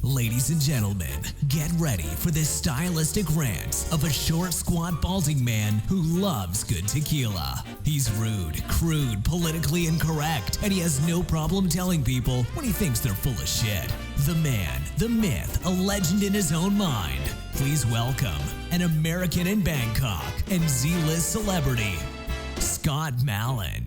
Ladies and gentlemen, get ready for this stylistic rant of a short, squat, balding man who loves good tequila. He's rude, crude, politically incorrect, and he has no problem telling people when he thinks they're full of shit. The man, the myth, a legend in his own mind. Please welcome an American in Bangkok and Z-list celebrity, Scott Mallon.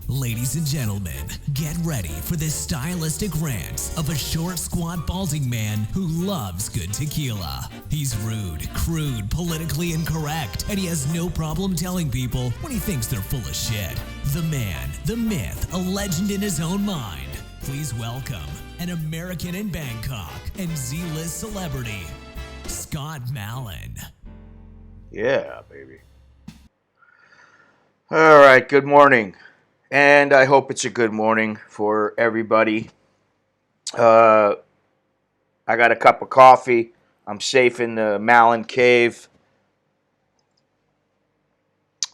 Ladies and gentlemen, get ready for this stylistic rant of a short, squat, balding man who loves good tequila. He's rude, crude, politically incorrect, and he has no problem telling people when he thinks they're full of shit. The man, the myth, a legend in his own mind. Please welcome an American in Bangkok and Z-list celebrity, Scott Mallon. Yeah, baby. All right, good morning. And I hope it's a good morning for everybody. Uh, I got a cup of coffee. I'm safe in the Malin Cave.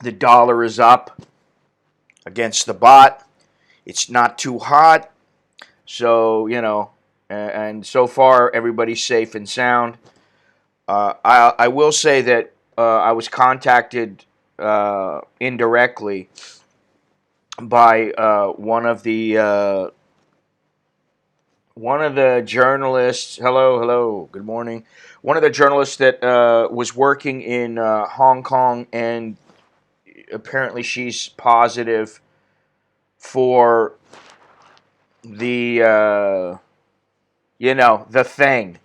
The dollar is up against the baht. It's not too hot. So, and so far everybody's safe and sound. I will say that I was contacted indirectly by one of the journalists. Hello, good morning. One of the journalists that was working in Hong Kong, and apparently she's positive for the thing.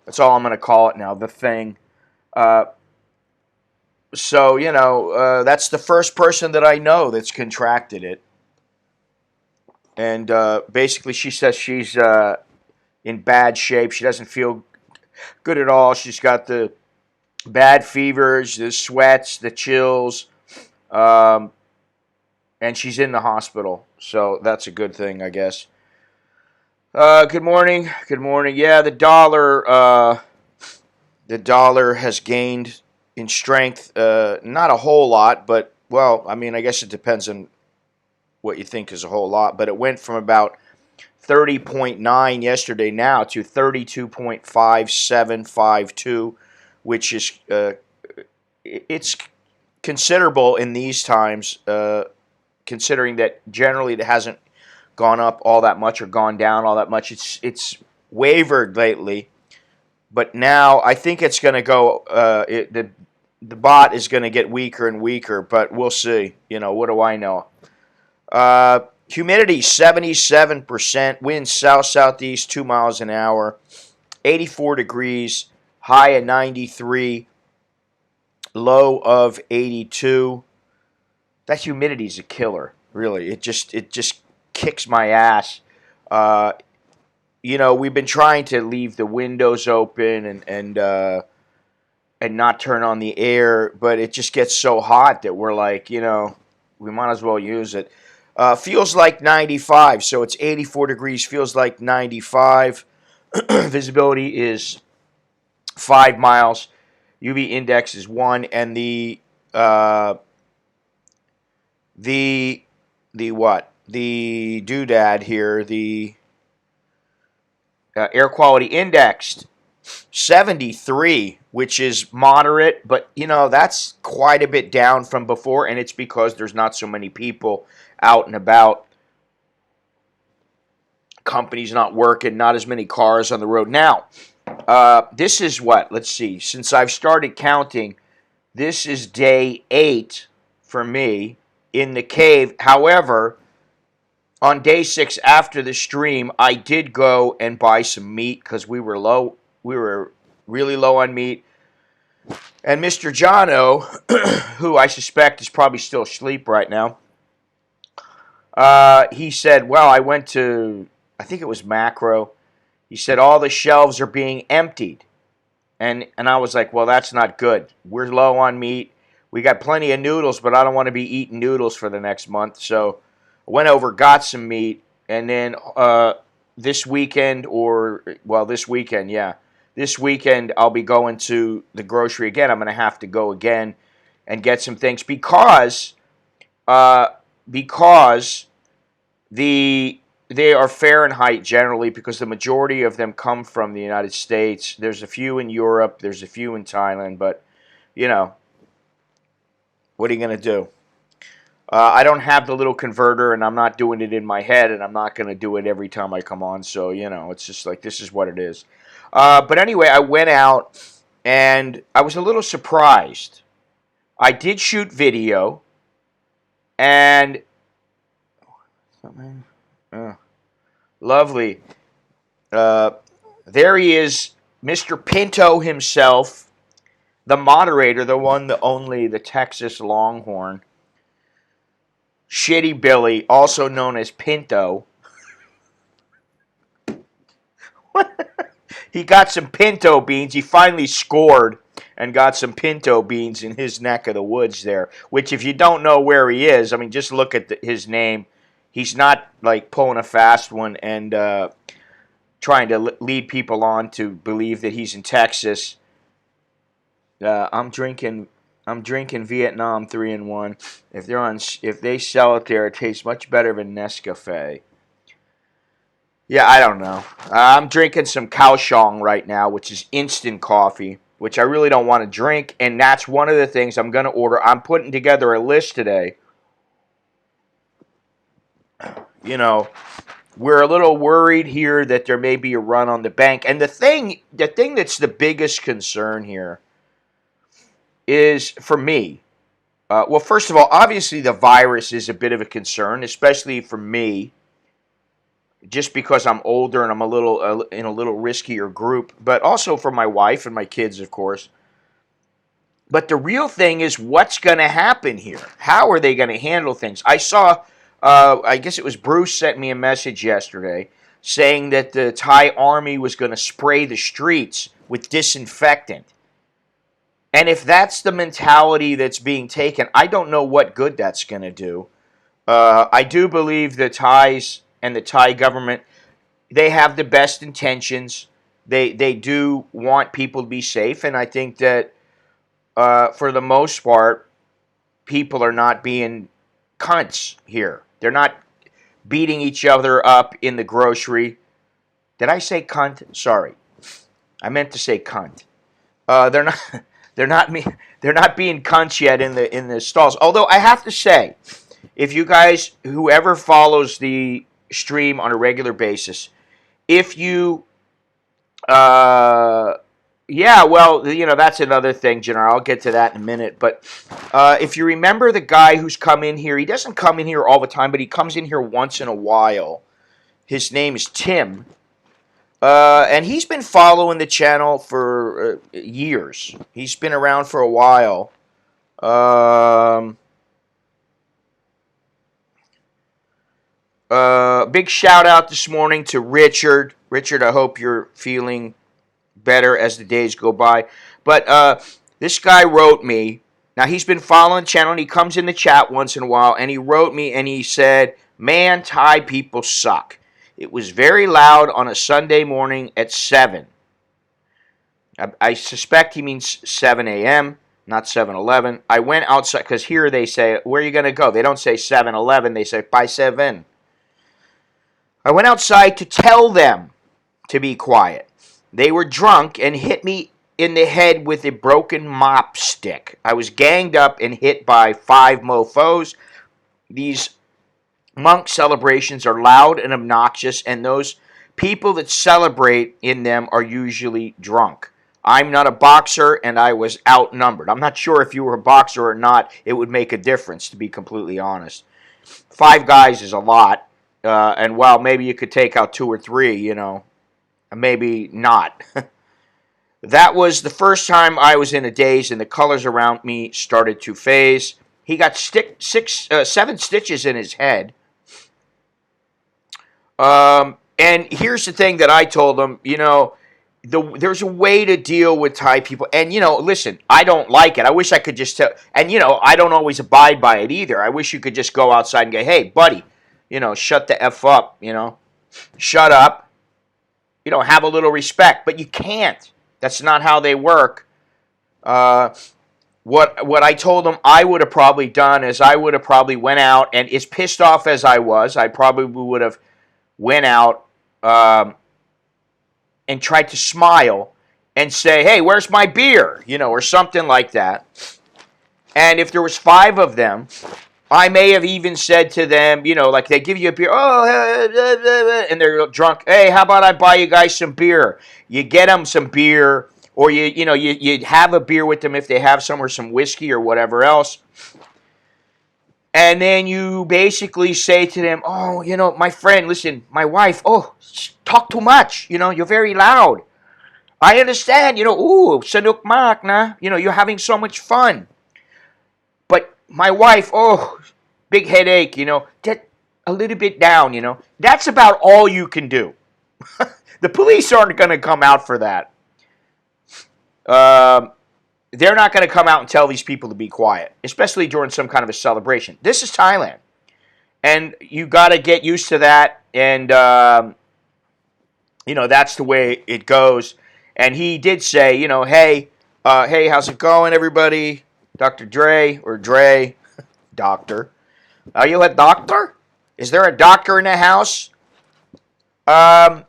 That's all I'm going to call it now, the thing. Uh, that's the first person that I know that's contracted it. And basically, she says she's in bad shape. She doesn't feel good at all. She's got the bad fevers, the sweats, the chills, um, and she's in the hospital. So that's a good thing, I guess. Good morning. Good morning. Yeah, the dollar has gained in strength. Not a whole lot, but well, I mean, I guess it depends on what you think is a whole lot. But it went from about 30.9 yesterday now to 32.5752, which is it's considerable in these times, considering that generally it hasn't gone up all that much or gone down all that much. It's wavered lately, but now I think it's going to go. The bot is going to get weaker and weaker, but we'll see. What do I know? Humidity 77%. Winds south southeast 2 miles an hour. 84 degrees. High of 93. Low of 82. That humidity is a killer. Really, it just kicks my ass. Uh, we've been trying to leave the windows open and not turn on the air, but it just gets so hot that we're like, we might as well use it. Feels like 95, so it's 84 degrees. Feels like 95. Visibility is 5 miles. UV index is 1, and uh, the what? The doodad here, the air quality indexed 73, which is moderate, but that's quite a bit down from before, and it's because there's not so many people out and about. Companies not working, not as many cars on the road. Now, this is what? Let's see. Since I've started counting, this is day 8 for me in the cave. However, on day 6 after the stream, I did go and buy some meat because we were low. We were really low on meat. And Mr. Jono, who I suspect is probably still asleep right now, he said, well, I went to, I think it was Macro. He said, all the shelves are being emptied. And I was like, well, that's not good. We're low on meat. We got plenty of noodles, but I don't want to be eating noodles for the next month. So I went over, got some meat, and then this weekend, yeah. This weekend, I'll be going to the grocery again. I'm going to have to go again and get some things because uh, because they are Fahrenheit generally because the majority of them come from the United States. There's a few in Europe. There's a few in Thailand, but what are you going to do? I don't have the little converter, and I'm not doing it in my head, and I'm not going to do it every time I come on. So, it's just like this is what it is. But anyway, I went out, and I was a little surprised. I did shoot video, and lovely. Uh, there he is, Mr. Pinto himself, the moderator, the one, the only, the Texas Longhorn. Shitty Billy, also known as Pinto. He got some pinto beans. He finally scored. and got some pinto beans in his neck of the woods there. Which, if you don't know where he is, I mean, just look at his name. He's not like pulling a fast one and trying to lead people on to believe that he's in Texas. I'm drinking Vietnam 3-in-1. If they sell it there, it tastes much better than Nescafe. Yeah, I don't know. I'm drinking some Kaohsiung right now, which is instant coffee, which I really don't want to drink, and that's one of the things I'm going to order. I'm putting together a list today. You know, we're a little worried here that there may be a run on the bank, and the thing that's the biggest concern here is, for me, well, first of all, obviously the virus is a bit of a concern, especially for me, just because I'm older and I'm in a little riskier group, but also for my wife and my kids, of course. But the real thing is, what's going to happen here? How are they going to handle things? I saw, I guess it was Bruce sent me a message yesterday saying that the Thai army was going to spray the streets with disinfectant. And if that's the mentality that's being taken, I don't know what good that's going to do. I do believe the Thais and the Thai government, they have the best intentions. They do want people to be safe, and I think that for the most part, people are not being cunts here. They're not beating each other up in the grocery. Did I say cunt? Sorry, I meant to say cunt. They're not. They're not being cunts yet in the stalls. Although I have to say, if you guys, whoever follows the stream on a regular basis, if you, yeah, well, you know, that's another thing, General. I'll get to that in a minute. But if you remember the guy who's come in here, he doesn't come in here all the time, but he comes in here once in a while. His name is Tim. And he's been following the channel for years. He's been around for a while. Big shout out this morning to Richard. Richard, I hope you're feeling better as the days go by. But this guy wrote me. Now, he's been following the channel, and he comes in the chat once in a while, and he wrote me, and he said, "Man, Thai people suck. It was very loud on a Sunday morning at 7. I suspect he means 7 a.m., not 7-Eleven. I went outside, because here they say, where are you going to go? They don't say 7-Eleven, they say by 7. I went outside to tell them to be quiet. They were drunk and hit me in the head with a broken mop stick. I was ganged up and hit by 5 mofos. These monk celebrations are loud and obnoxious, and those people that celebrate in them are usually drunk. I'm not a boxer, and I was outnumbered." I'm not sure if you were a boxer or not. It would make a difference, to be completely honest. 5 guys is a lot, and while maybe you could take out 2 or 3, you know, maybe not. That was the first time I was in a daze, and the colors around me started to phase. He got 7 stitches in his head. And here's the thing that I told him, you know, there's a way to deal with Thai people. And, you know, listen, I don't like it. I wish I could just tell. And, you know, I don't always abide by it either. I wish you could just go outside and go, "Hey, buddy, you know, shut the F up, you know. Shut up. You know, have a little respect." But you can't. That's not how they work. What I told him I would have probably done is I would have probably went out, and as pissed off as I was, I probably would have went out and tried to smile and say, "Hey, where's my beer?" You know, or something like that. And if there was 5 of them, I may have even said to them, you know, like they give you a beer, oh, and they're drunk. "Hey, how about I buy you guys some beer?" You get them some beer, or you have a beer with them if they have some, or some whiskey or whatever else. And then you basically say to them, "Oh, you know, my friend, listen, my wife, oh, talk too much. You know, you're very loud. I understand, you know, ooh, sanuk mak na. You know, you're having so much fun. But my wife, oh, big headache, you know, get a little bit down, you know." That's about all you can do. The police aren't going to come out for that. they're not going to come out and tell these people to be quiet, especially during some kind of a celebration. This is Thailand, and you got to get used to that, and that's the way it goes. And he did say, hey, hey, how's it going, everybody? Dr. Dre or Dre, doctor. Are you a doctor? Is there a doctor in the house? Um,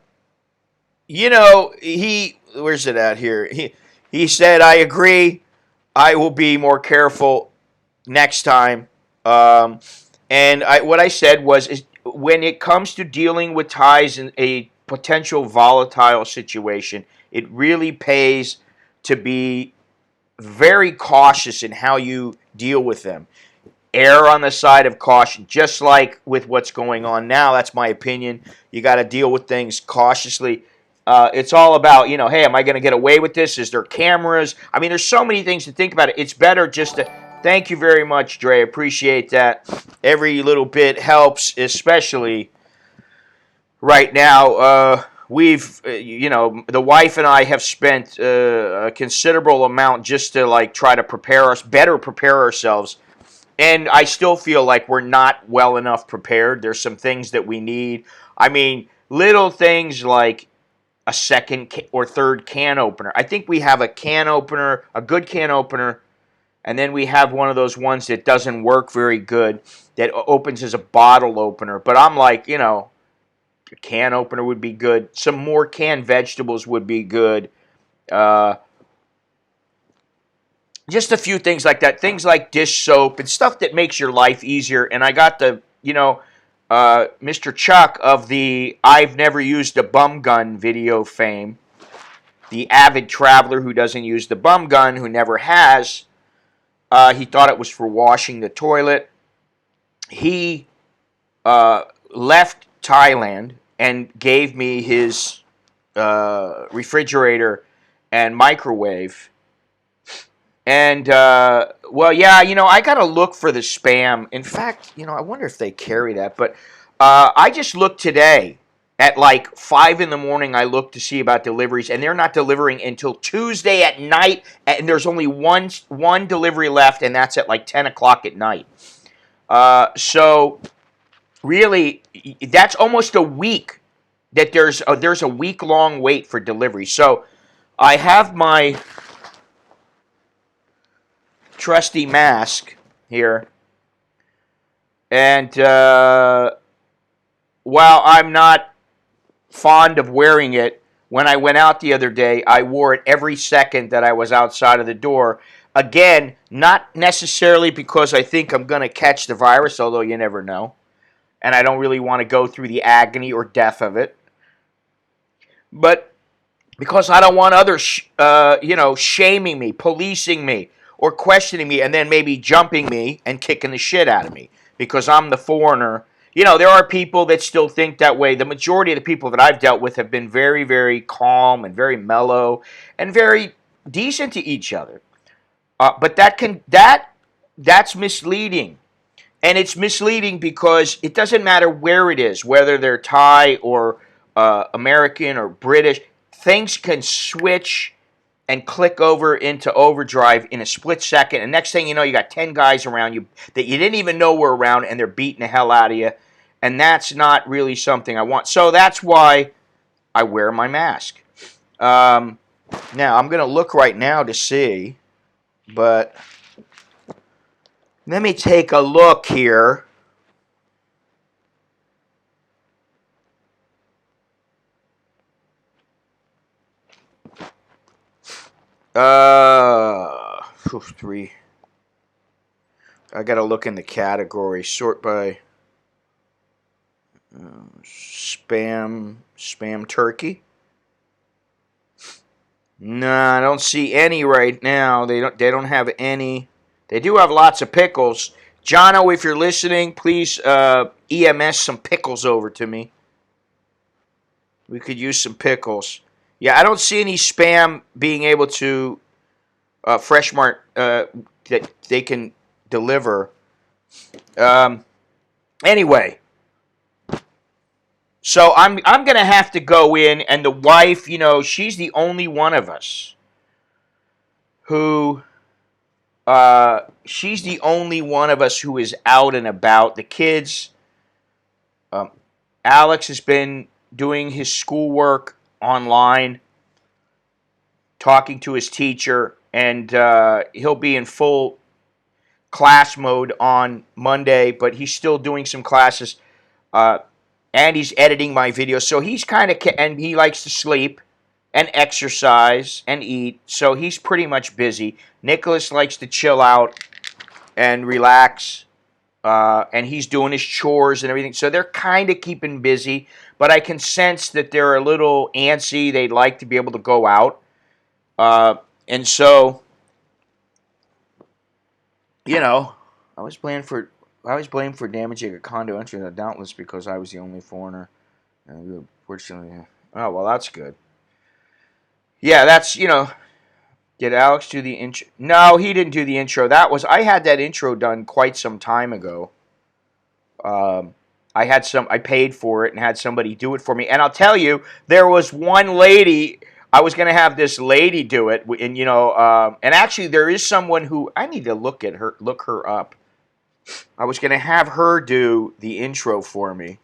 where's it at here? He said, I agree. I will be more careful next time. What I said was, is when it comes to dealing with ties in a potential volatile situation, it really pays to be very cautious in how you deal with them. Err on the side of caution, just like with what's going on now. That's my opinion. You got to deal with things cautiously. It's all about, hey, am I going to get away with this? Is there cameras? I mean, there's so many things to think about. It's better just to, thank you very much, Dre. Appreciate that. Every little bit helps, especially right now. The wife and I have spent a considerable amount just to try to better prepare ourselves. And I still feel like we're not well enough prepared. There's some things that we need. I mean, little things like a second or third can opener. I think we have a can opener, a good can opener, and then we have one of those ones that doesn't work very good that opens as a bottle opener. But I'm like, a can opener would be good. Some more canned vegetables would be good. Just a few things like that. Things like dish soap and stuff that makes your life easier. And I got Mr. Chuck of the I've Never Used a Bum Gun video fame, the avid traveler who doesn't use the bum gun, who never has. He thought it was for washing the toilet. He left Thailand and gave me his refrigerator and microwave. And, I got to look for the spam. In fact, I wonder if they carry that. But I just looked today at 5 in the morning. I looked to see about deliveries, and they're not delivering until Tuesday at night. And there's only one delivery left, and that's at 10 o'clock at night. So, really, that's almost a week that there's a week-long wait for delivery. So, I have my trusty mask here, and while I'm not fond of wearing it, when I went out the other day, I wore it every second that I was outside of the door. Again, not necessarily because I think I'm going to catch the virus, although you never know, and I don't really want to go through the agony or death of it, but because I don't want others, shaming me, policing me, or questioning me, and then maybe jumping me and kicking the shit out of me because I'm the foreigner. There are people that still think that way. The majority of the people that I've dealt with have been very, very calm and very mellow and very decent to each other. But that's misleading. And it's misleading because it doesn't matter where it is, whether they're Thai or American or British. Things can switch and click over into overdrive in a split second. And next thing you know, you got 10 guys around you that you didn't even know were around, and they're beating the hell out of you. And that's not really something I want. So that's why I wear my mask. Now, I'm going to look right now to see, but let me take a look here. Three. I gotta look in the category. Sort by spam turkey. No, I don't see any right now. They don't have any. They do have lots of pickles. Jono, if you're listening, please EMS some pickles over to me. We could use some pickles. Yeah, I don't see any spam being able to Fresh Mart that they can deliver. Anyway, so I'm gonna have to go in, and the wife, she's the only one of us who she's the only one of us who is out and about. The kids, um, Alex has been doing his schoolwork online, talking to his teacher, and he'll be in full class mode on Monday, but he's still doing some classes. Uh, and he's editing my videos. So he's kind of, and he likes to sleep and exercise and eat. So he's pretty much busy. Nicholas likes to chill out and relax. And he's doing his chores and everything. So they're kind of keeping busy. But I can sense that they're a little antsy. They'd like to be able to go out. And so, you know, I was blamed for damaging a condo entry in the Doubtless because I was the only foreigner. And fortunately, oh well, that's good. Yeah, that's Did Alex do the intro? No, he didn't do the intro. I had that intro done quite some time ago. Um, I paid for it and had somebody do it for me. And I'll tell you, there was one lady. I was going to have this lady do it, and and actually there is someone who I need to look her up. I was going to have her do the intro for me.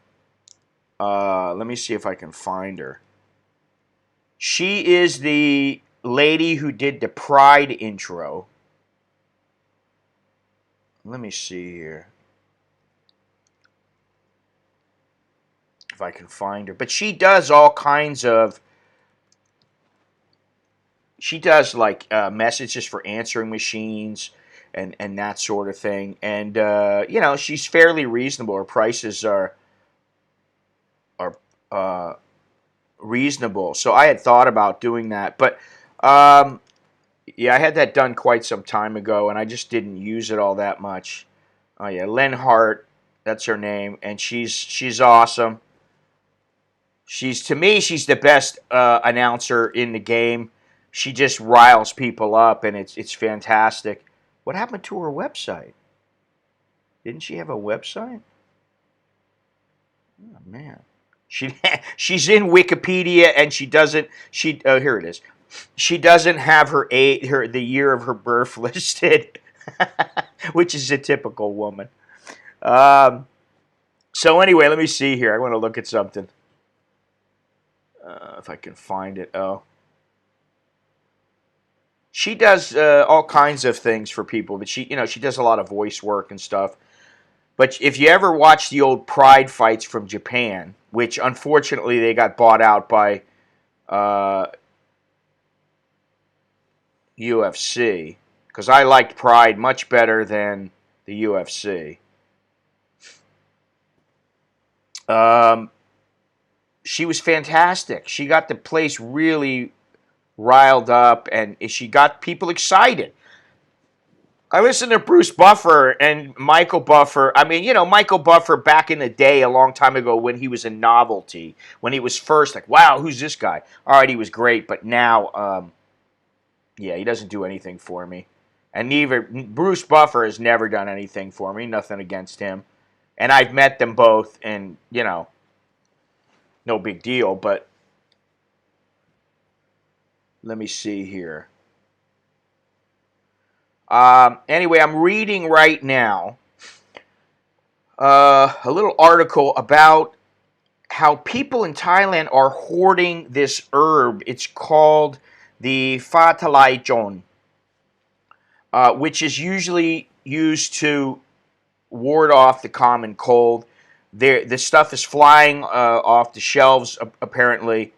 Let me see if I can find her. She is the lady who did the Pride intro. Let me see here if I can find her. But she does all kinds of. She does like messages for answering machines and that sort of thing. And she's fairly reasonable. Her prices are uh, reasonable. So I had thought about doing that, but yeah, I had that done quite some time ago, and I just didn't use it all that much. Oh yeah, Lynn Hart, that's her name, and she's awesome. To me, she's the best announcer in the game. She just riles people up, and it's fantastic. What happened to her website? Didn't she have a website? Oh man, she's in Wikipedia, and she doesn't. Here it is. She doesn't have the year of her birth listed, which is a typical woman. Um, so anyway, let me see here. I want to look at something. If I can find it. Oh, she does all kinds of things for people, but she does a lot of voice work and stuff. But if you ever watch the old Pride fights from Japan, which unfortunately they got bought out by UFC, because I liked Pride much better than the UFC. She was fantastic. She got the place really riled up, and she got people excited. I listened to Bruce Buffer and Michael Buffer. I mean, Michael Buffer back in the day, a long time ago, when he was a novelty, when he was first, like, wow, who's this guy? All right, he was great, but now, yeah, he doesn't do anything for me. And neither Bruce Buffer has never done anything for me. Nothing against him. And I've met them both, and no big deal. But let me see here. Anyway, I'm reading right now a little article about how people in Thailand are hoarding this herb. It's called the pha thalai chon, which is usually used to ward off the common cold. The stuff is flying off the shelves, apparently.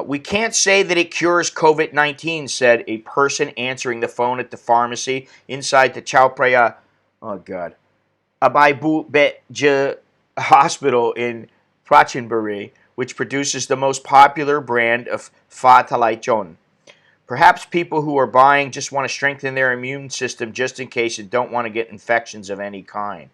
We can't say that it cures COVID-19, said a person answering the phone at the pharmacy inside the Chao Phraya, oh God, Abaibu Betje hospital in Prachinburi, which produces the most popular brand of Pha Thalai Chon. Perhaps people who are buying just want to strengthen their immune system just in case and don't want to get infections of any kind.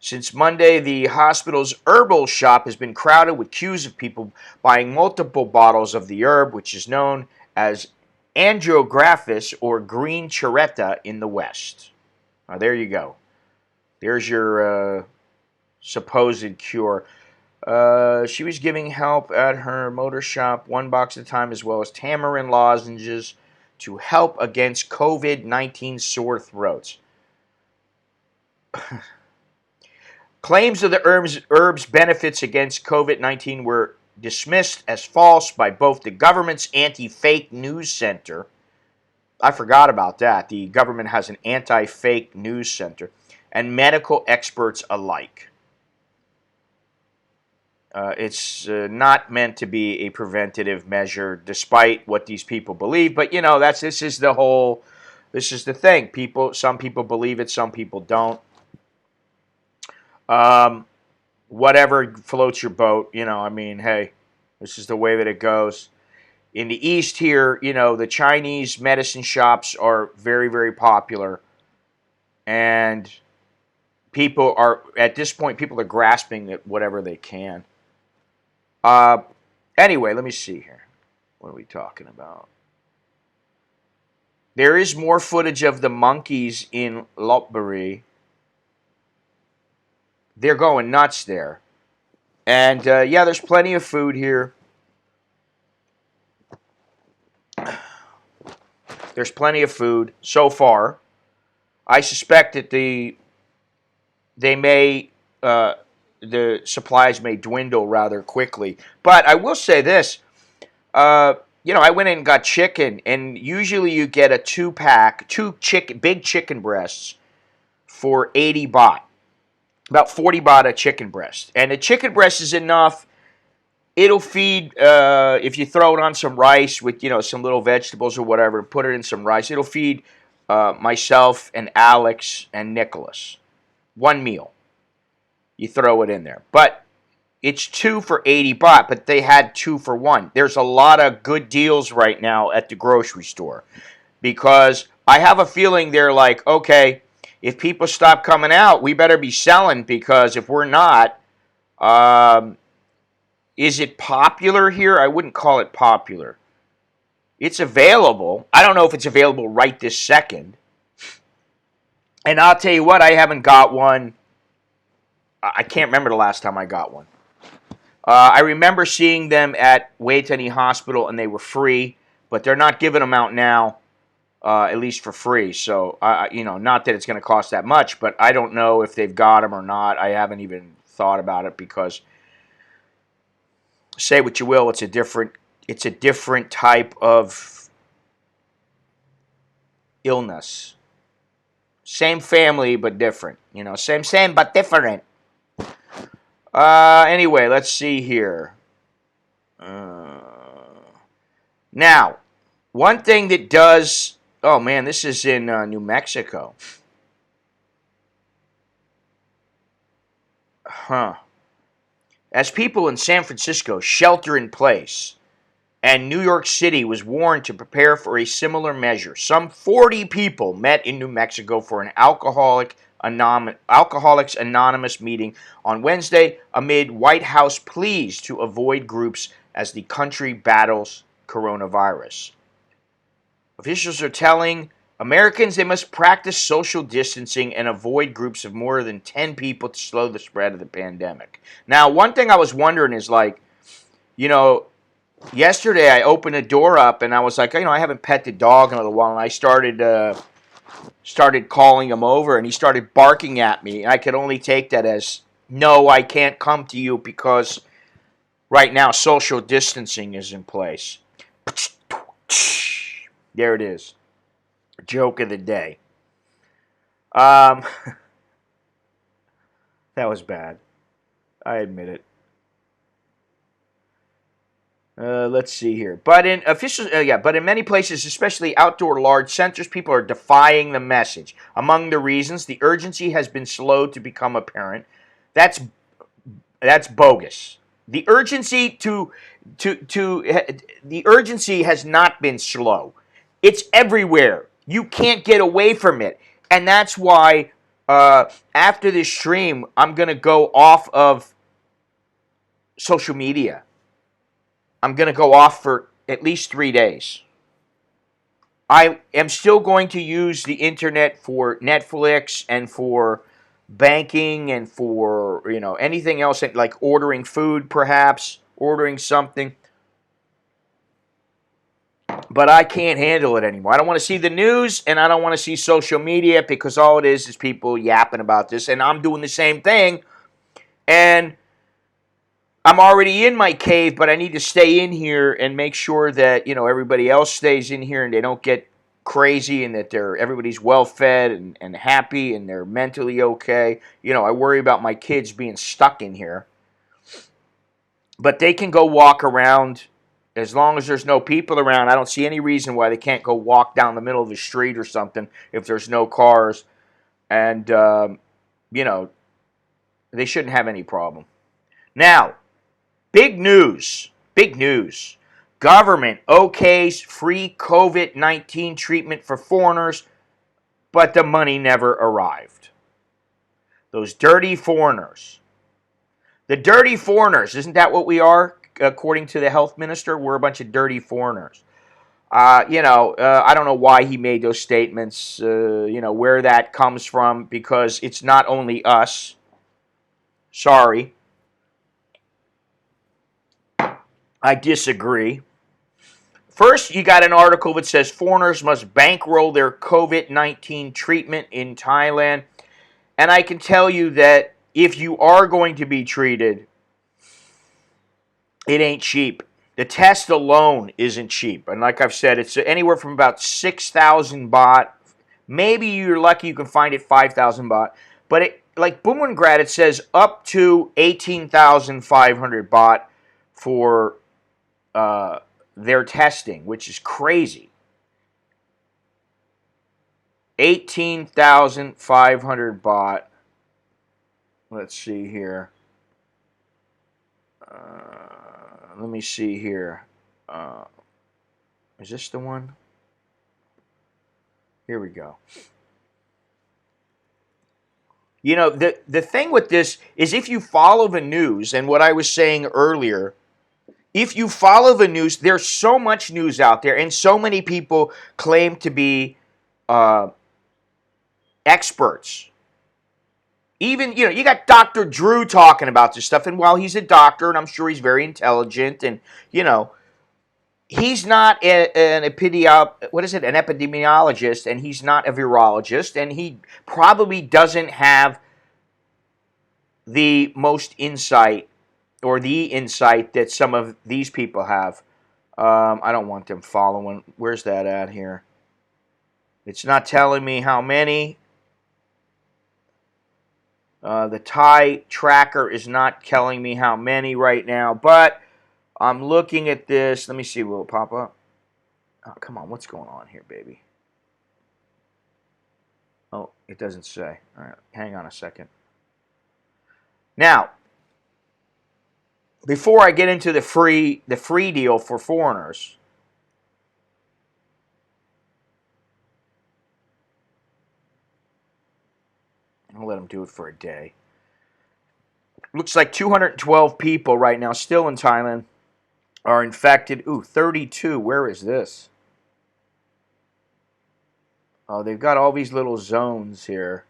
Since Monday, the hospital's herbal shop has been crowded with queues of people buying multiple bottles of the herb, which is known as Andrographis or green charetta in the West. Now, there you go. There's your supposed cure. She was giving help at her motor shop, one box at a time, as well as tamarind lozenges, to help against COVID-19 sore throats. Claims of the herbs benefits against COVID-19 were dismissed as false by both the government's anti-fake news center. I forgot about that. The government has an anti-fake news center, and medical experts alike. It's not meant to be a preventative measure, despite what these people believe. But this is the thing. Some people believe it, some people don't. Whatever floats your boat. Hey, this is the way that it goes. In the East here, the Chinese medicine shops are very, very popular, and at this point, people are grasping at whatever they can. Anyway, let me see here. What are we talking about? There is more footage of the monkeys in Lopburi. They're going nuts there. And, there's plenty of food here. There's plenty of food so far. I suspect that the supplies may dwindle rather quickly. But I will say this, I went in and got chicken, and usually you get a 2-pack, big chicken breasts for 80 baht. About 40 baht a chicken breast. And the chicken breast is enough. It'll feed, if you throw it on some rice with, some little vegetables or whatever, put it in some rice, it'll feed myself and Alex and Nicholas. One meal. You throw it in there. But it's 2 for 80 baht, but they had 2 for 1. There's a lot of good deals right now at the grocery store. Because I have a feeling they're like, okay, if people stop coming out, we better be selling, because if we're not, is it popular here? I wouldn't call it popular. It's available. I don't know if it's available right this second. And I'll tell you what, I haven't got one. I can't remember the last time I got one. I remember seeing them at Waitani Hospital, and they were free, but they're not giving them out now, at least for free. So, not that it's going to cost that much, but I don't know if they've got them or not. I haven't even thought about it, because say what you will, it's a different type of illness. Same family, but different. Same, but different. Anyway, let's see here. Now, one thing that does... Oh, man, this is in New Mexico. As people in San Francisco shelter in place, and New York City was warned to prepare for a similar measure, some 40 people met in New Mexico for an Alcoholics Anonymous meeting on Wednesday amid White House pleas to avoid groups as the country battles coronavirus. Officials are telling Americans they must practice social distancing and avoid groups of more than 10 people to slow the spread of the pandemic. Now, one thing I was wondering is, yesterday I opened the door up and I was like, I haven't pet the dog in a little while, and I started calling him over, and he started barking at me. I could only take that as, no, I can't come to you because right now social distancing is in place. There it is. Joke of the day. That was bad. I admit it. Let's see here. But in many places, especially outdoor large centers, people are defying the message. Among the reasons, the urgency has been slow to become apparent. That's bogus. The urgency the urgency has not been slow. It's everywhere. You can't get away from it. And that's why after this stream, I'm going to go off of social media. I'm going to go off for at least 3 days. I am still going to use the internet for Netflix and for banking and for, anything else, like ordering food, perhaps, ordering something. But I can't handle it anymore. I don't want to see the news, and I don't want to see social media, because all it is people yapping about this, and I'm doing the same thing. And I'm already in my cave, but I need to stay in here and make sure that, everybody else stays in here and they don't get crazy, and that everybody's well fed and happy and they're mentally okay. I worry about my kids being stuck in here. But they can go walk around as long as there's no people around. I don't see any reason why they can't go walk down the middle of the street or something if there's no cars. And, they shouldn't have any problem. Now, big news. Government okays free COVID-19 treatment for foreigners, but the money never arrived. Those dirty foreigners. The dirty foreigners, isn't that what we are, according to the health minister? We're a bunch of dirty foreigners. I don't know why he made those statements, where that comes from, because it's not only us. Sorry. I disagree. First, you got an article that says foreigners must bankroll their COVID-19 treatment in Thailand. And I can tell you that if you are going to be treated, it ain't cheap. The test alone isn't cheap. And like I've said, it's anywhere from about 6,000 baht. Maybe you're lucky you can find it 5,000 baht. But like Bumrungrad, it says up to 18,500 baht for their testing, which is crazy. 18,500 baht. Let's see here. Let me see here. Is this the one? Here we go. The thing with this is, if you follow the news, and what I was saying earlier, if you follow the news, there's so much news out there, and so many people claim to be experts. Even, you got Dr. Drew talking about this stuff, and while he's a doctor, and I'm sure he's very intelligent, and, he's not an epidemiologist, and he's not a virologist, and he probably doesn't have the most insight, or the insight that some of these people have. I don't want them following. Where's that at here? It's not telling me how many. The Thai tracker is not telling me how many right now, but I'm looking at this. Let me see. Will it pop up? Oh, come on. What's going on here, baby? Oh, it doesn't say. All right. Hang on a second. Now, before I get into the free deal for foreigners, I'll let them do it for a day. Looks like 212 people right now, still in Thailand, are infected. Ooh, 32. Where is this? Oh, they've got all these little zones here.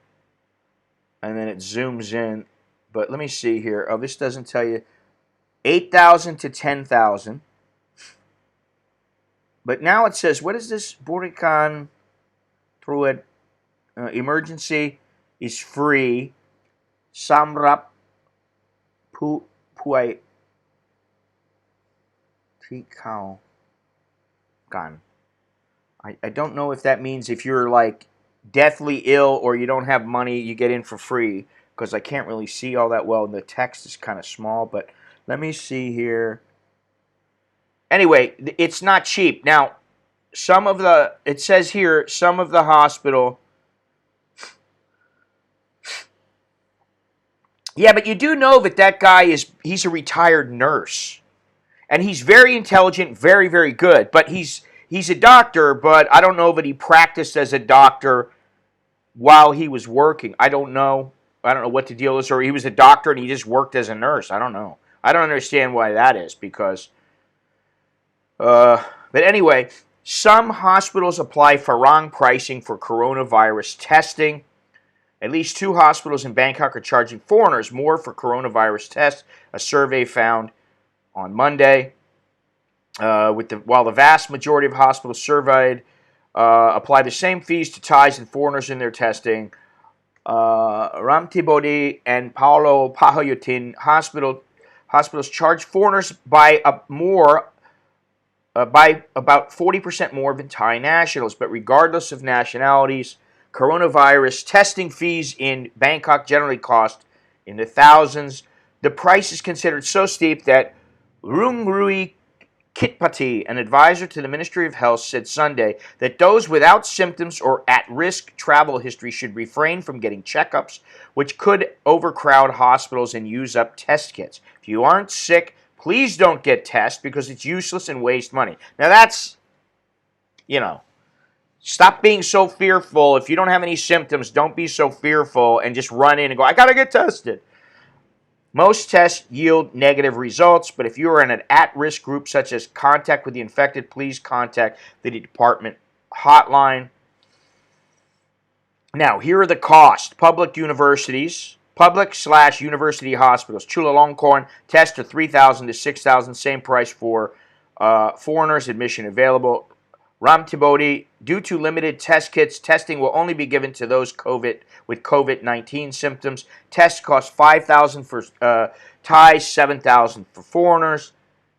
And then it zooms in. But let me see here. Oh, this doesn't tell you. 8,000 to 10,000. But now it says, what is this? Burikan through it. Emergency is free. Samrap Puai Tikao Gan. I don't know if that means if you're like deathly ill or you don't have money, you get in for free, because I can't really see all that well. The text is kind of small, but let me see here. Anyway, it's not cheap. Now, it says here, some of the hospital. Yeah, but you do know that guy he's a retired nurse. And he's very intelligent, very, very good. But he's a doctor, but I don't know that he practiced as a doctor while he was working. I don't know. I don't know what the deal is. Or he was a doctor and he just worked as a nurse. I don't know. I don't understand why that is, because... but anyway, some hospitals apply farang pricing for coronavirus testing. At least 2 hospitals in Bangkok are charging foreigners more for coronavirus tests, a survey found on Monday. While the vast majority of hospitals surveyed apply the same fees to Thais and foreigners in their testing, Ramtibodi and Paolo Pahoyotin hospitals charge foreigners by about 40% more than Thai nationals. But regardless of nationalities, coronavirus testing fees in Bangkok generally cost in the thousands. The price is considered so steep that Rungrui Kitpati, an advisor to the Ministry of Health, said Sunday that those without symptoms or at-risk travel history should refrain from getting checkups, which could overcrowd hospitals and use up test kits. If you aren't sick, please don't get tested because it's useless and waste money. Now that's, stop being so fearful. If you don't have any symptoms, don't be so fearful and just run in and go, I got to get tested. Most tests yield negative results, but if you are in an at-risk group such as contact with the infected, please contact the department hotline. Now, here are the costs. Public/university hospitals. Chulalongkorn, tests are $3,000 to $6,000, same price for foreigners, admission available. Ramtibodi, due to limited test kits, testing will only be given to those with COVID-19 symptoms. Tests cost $5,000 for Thais, $7,000 for foreigners.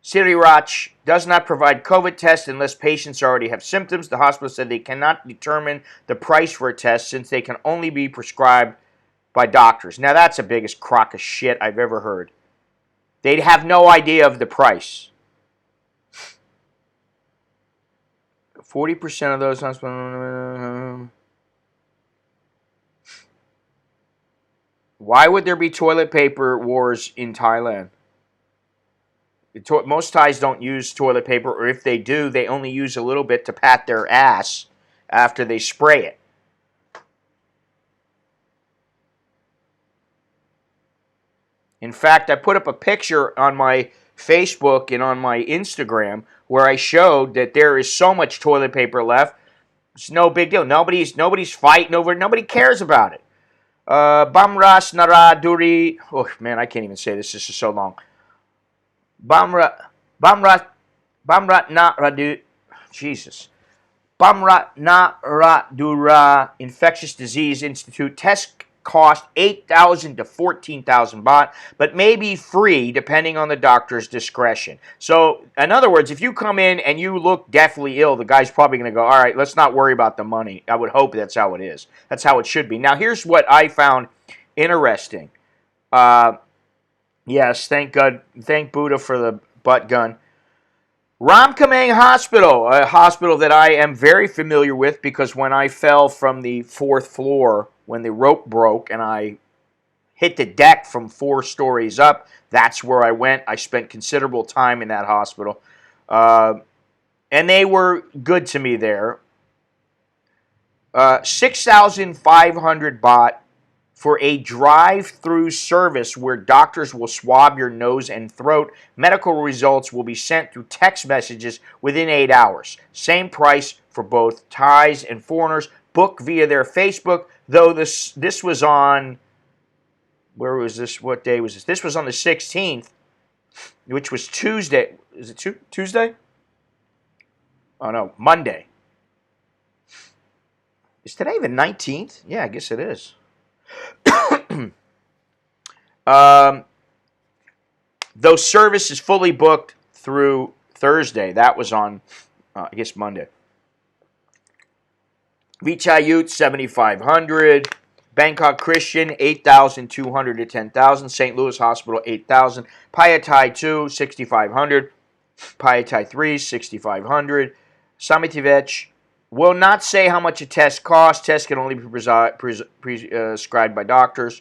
Sirirach does not provide COVID tests unless patients already have symptoms. The hospital said they cannot determine the price for a test since they can only be prescribed by doctors. Now that's the biggest crock of shit I've ever heard. They'd have no idea of the price. 40% of those hospitals. Why would there be toilet paper wars in Thailand? Most Thais don't use toilet paper, or if they do, they only use a little bit to pat their ass after they spray it. In fact, I put up a picture on my Facebook and on my Instagram where I showed that there is so much toilet paper left. It's no big deal. Nobody's fighting over it. Nobody cares about it. Bamras Naraduri. Oh man, I can't even say this. This is so long. Bamrat Naradu. Jesus. Bamrat Naradura Infectious Disease Institute test cost 8,000 to 14,000 baht, but may be free depending on the doctor's discretion. So, in other words, if you come in and you look deathly ill, the guy's probably going to go, all right, let's not worry about the money. I would hope that's how it is. That's how it should be. Now, here's what I found interesting. Yes, thank God, thank Buddha for the butt gun. Ramkhameng Hospital, a hospital that I am very familiar with because when I fell from the 4th floor, when the rope broke and I hit the deck from 4 stories up, that's where I went. I spent considerable time in that hospital. And they were good to me there. 6,500 baht for a drive-through service where doctors will swab your nose and throat. Medical results will be sent through text messages within 8 hours. Same price for both Thais and foreigners. Book via their Facebook, though this was on, where was this? What day was this? This was on the 16th, which was Tuesday. Is it Tuesday? Oh no, Monday. Is today the 19th? Yeah, I guess it is. Though service is fully booked through Thursday. That was on, I guess, Monday. Vichayut, 7,500. Bangkok Christian, 8,200 to 10,000. St. Louis Hospital, 8,000. Payatai 2, 6,500. Payatai 3, 6,500. Samitivech will not say how much a test costs. Tests can only be prescribed by doctors.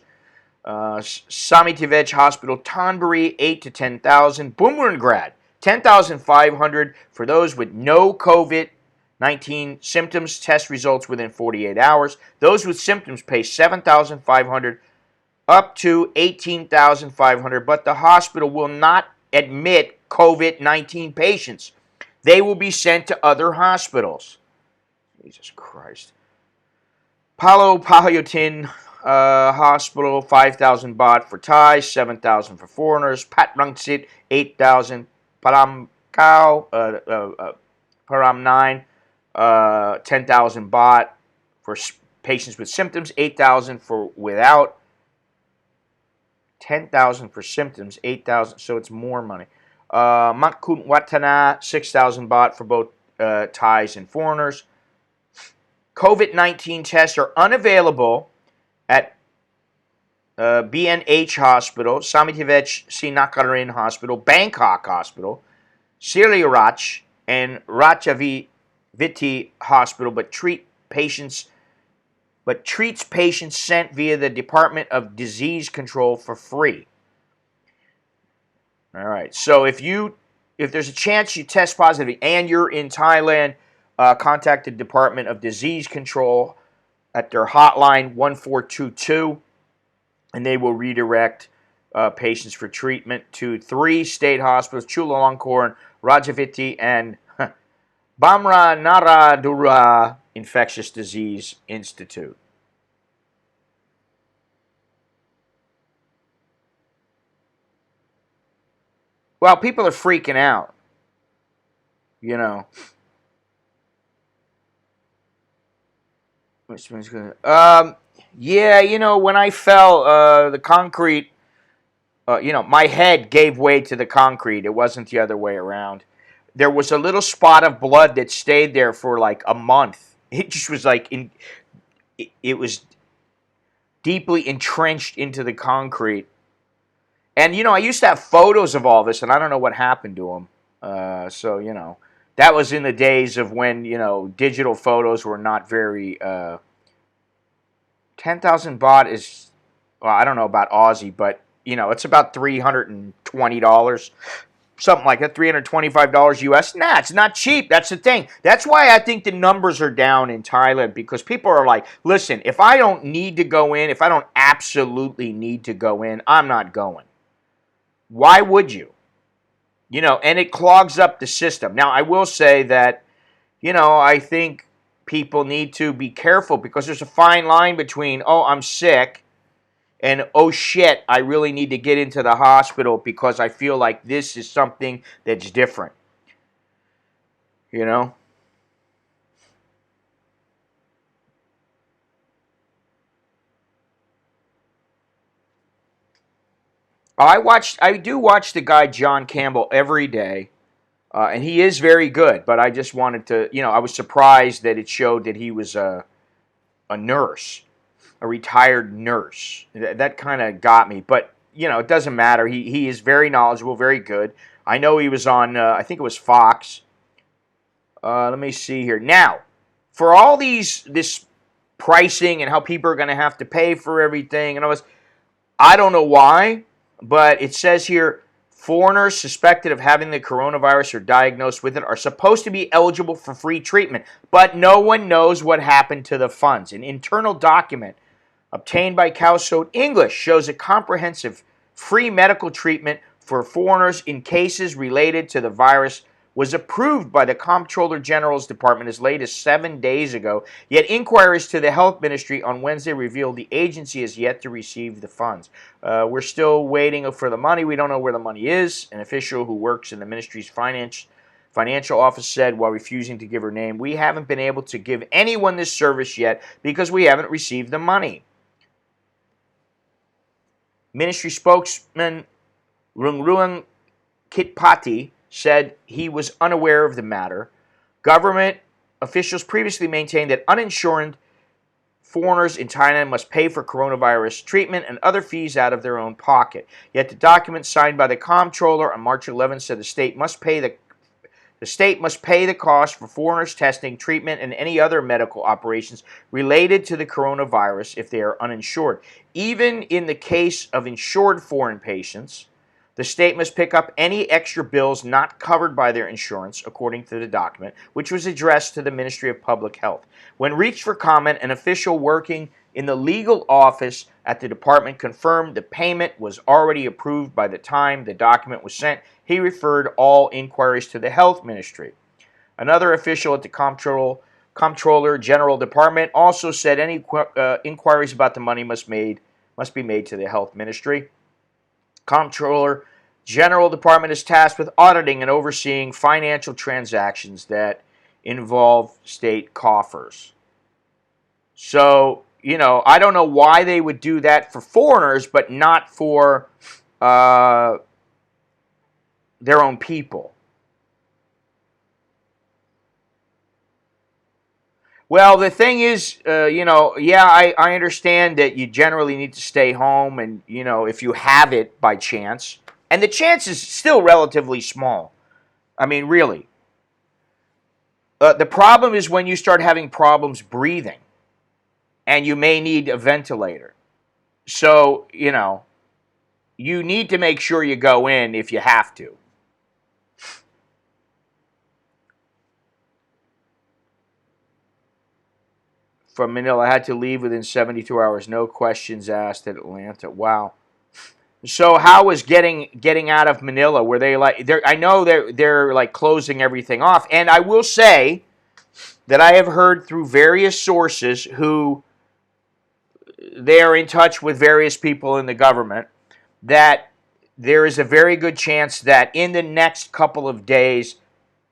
Samitivech Hospital, Thonburi, 8 to 10,000. Bumrungrad, 10,500 for those with no COVID-19 symptoms. Test results within 48 hours. Those with symptoms pay 7,500 up to 18,500, but the hospital will not admit COVID-19 patients. They will be sent to other hospitals. Jesus Christ. Palo Pahoyotin Hospital, 5,000 baht for Thais, 7,000 for foreigners. Pat Rangsit, 8,000. Cow, Param 9, 10,000 baht for patients with symptoms, 8,000 for without, 10,000 for symptoms, 8,000, so it's more money. Makun Watana, 6,000 baht for both Thais and foreigners. COVID-19 tests are unavailable at BNH Hospital, Samithivet Sinakarin Hospital, Bangkok Hospital, Siriarach, and Ratchaviti Hospital, but treats patients sent via the Department of Disease Control for free. All right. So if there's a chance you test positive and you're in Thailand, contact the Department of Disease Control at their hotline 1422, and they will redirect patients for treatment to 3 state hospitals: Chulalongkorn, Rajaviti, and Bamra Naradura Infectious Disease Institute. Well, people are freaking out, you know. Which one's good? Yeah, when I fell, the concrete, my head gave way to the concrete. It wasn't the other way around. There was a little spot of blood that stayed there for like a month. It just was like it was deeply entrenched into the concrete. And I used to have photos of all this, and I don't know what happened to them. So that was in the days of when digital photos were not very. 10,000 baht is, well, I don't know about Aussie, but it's about $320, something like that, $325 US. Nah, it's not cheap. That's the thing. That's why I think the numbers are down in Thailand, because people are like, listen, if I don't need to go in, if I don't absolutely need to go in, I'm not going. Why would you? And it clogs up the system. Now, I will say that, I think people need to be careful, because there's a fine line between, oh, I'm sick, and oh shit, I really need to get into the hospital because I feel like this is something that's different. I do watch the guy John Campbell every day, and he is very good. But I just wanted to, I was surprised that it showed that he was a nurse, a retired nurse. That kind of got me. But it doesn't matter. He is very knowledgeable, very good. I know he was on, I think it was Fox. Let me see here. Now, for all this pricing and how people are going to have to pay for everything, and I don't know why, but it says here, foreigners suspected of having the coronavirus or diagnosed with it are supposed to be eligible for free treatment, but no one knows what happened to the funds. An internal document obtained by CASHAPP English shows a comprehensive free medical treatment for foreigners in cases related to the virus was approved by the Comptroller General's Department as late as 7 days ago, yet inquiries to the Health Ministry on Wednesday revealed the agency has yet to receive the funds. We're still waiting for the money. We don't know where the money is. An official who works in the ministry's financial office said while refusing to give her name, "We haven't been able to give anyone this service yet because we haven't received the money." Ministry spokesman Rungruang Kitpati said he was unaware of the matter. Government officials previously maintained that uninsured foreigners in Thailand must pay for coronavirus treatment and other fees out of their own pocket. Yet the document signed by the comptroller on March 11 said the state must pay the cost for foreigners' testing, treatment, and any other medical operations related to the coronavirus if they are uninsured. Even in the case of insured foreign patients, the state must pick up any extra bills not covered by their insurance, according to the document, which was addressed to the Ministry of Public Health. When reached for comment, an official working in the legal office at the department confirmed the payment was already approved by the time the document was sent. He referred all inquiries to the Health Ministry. Another official at the Comptroller General Department also said any inquiries about the money must be made to the Health Ministry. Comptroller General Department is tasked with auditing and overseeing financial transactions that involve state coffers. So, I don't know why they would do that for foreigners, but not for their own people. Well, the thing is, I understand that you generally need to stay home, and, if you have it by chance, and the chance is still relatively small. I mean, really. The problem is when you start having problems breathing, and you may need a ventilator. So, you need to make sure you go in if you have to. From Manila, I had to leave within 72 hours. No questions asked at Atlanta. Wow. So how was getting out of Manila? Were they like I know they're like closing everything off. And I will say that I have heard through various sources who they are in touch with various people in the government that there is a very good chance that in the next couple of days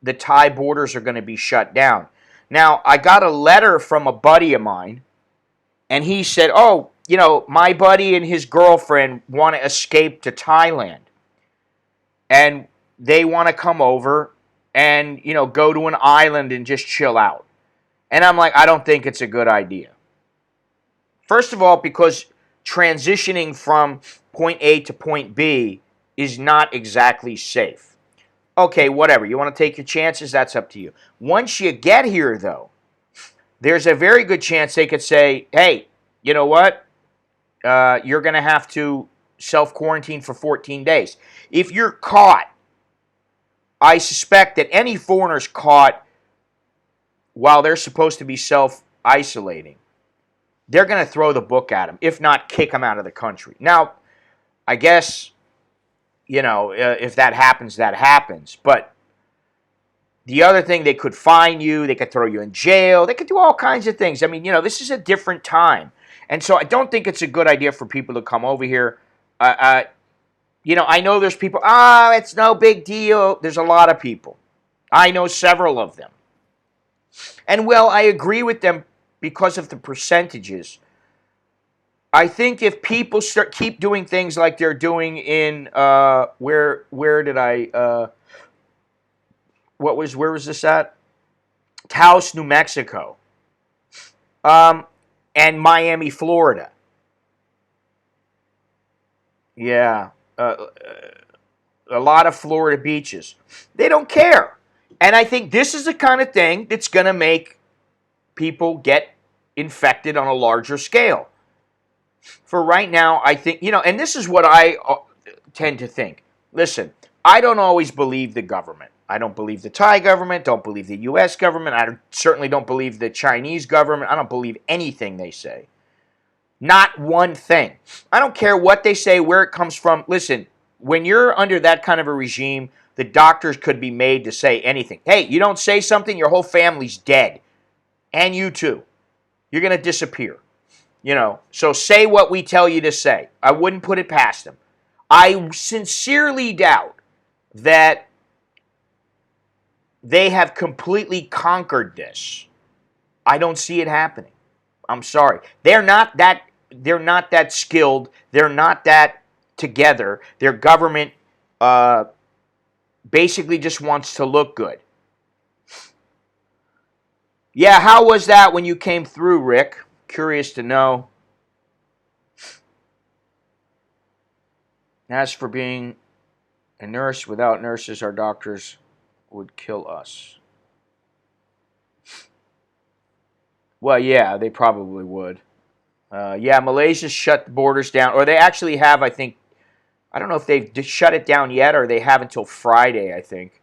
the Thai borders are going to be shut down. Now, I got a letter from a buddy of mine, and he said, oh, my buddy and his girlfriend want to escape to Thailand. And they want to come over and, go to an island and just chill out. And I'm like, I don't think it's a good idea. First of all, because transitioning from point A to point B is not exactly safe. Okay, whatever. You want to take your chances? That's up to you. Once you get here, though, there's a very good chance they could say, hey, you know what? You're going to have to self-quarantine for 14 days. If you're caught, I suspect that any foreigners caught while they're supposed to be self-isolating, they're going to throw the book at them, if not kick them out of the country. Now, I guess, if that happens, that happens. But the other thing, they could fine you, they could throw you in jail, they could do all kinds of things. I mean, this is a different time. And so I don't think it's a good idea for people to come over here. I know there's people, it's no big deal. There's a lot of people. I know several of them. And, well, I agree with them because of the percentages. I think if people keep doing things like they're doing in where was this at? Taos, New Mexico, and Miami, Florida. Yeah, a lot of Florida beaches. They don't care, and I think this is the kind of thing that's going to make people get infected on a larger scale. For right now, I think, and this is what I tend to think. Listen, I don't always believe the government. I don't believe the Thai government, don't believe the U.S. government. I certainly don't believe the Chinese government. I don't believe anything they say. Not one thing. I don't care what they say, where it comes from. Listen, when you're under that kind of a regime, the doctors could be made to say anything. Hey, you don't say something, your whole family's dead. And you too. You're going to disappear. So say what we tell you to say. I wouldn't put it past them. I sincerely doubt that they have completely conquered this. I don't see it happening. I'm sorry. They're not that skilled. They're not that together. Their government basically just wants to look good. Yeah, how was that when you came through, Rick? Curious to know. As for being a nurse, without nurses, our doctors would kill us. Well, yeah, they probably would. Malaysia shut the borders down, or they actually have, I think, I don't know if they've shut it down yet, or they have until Friday, I think.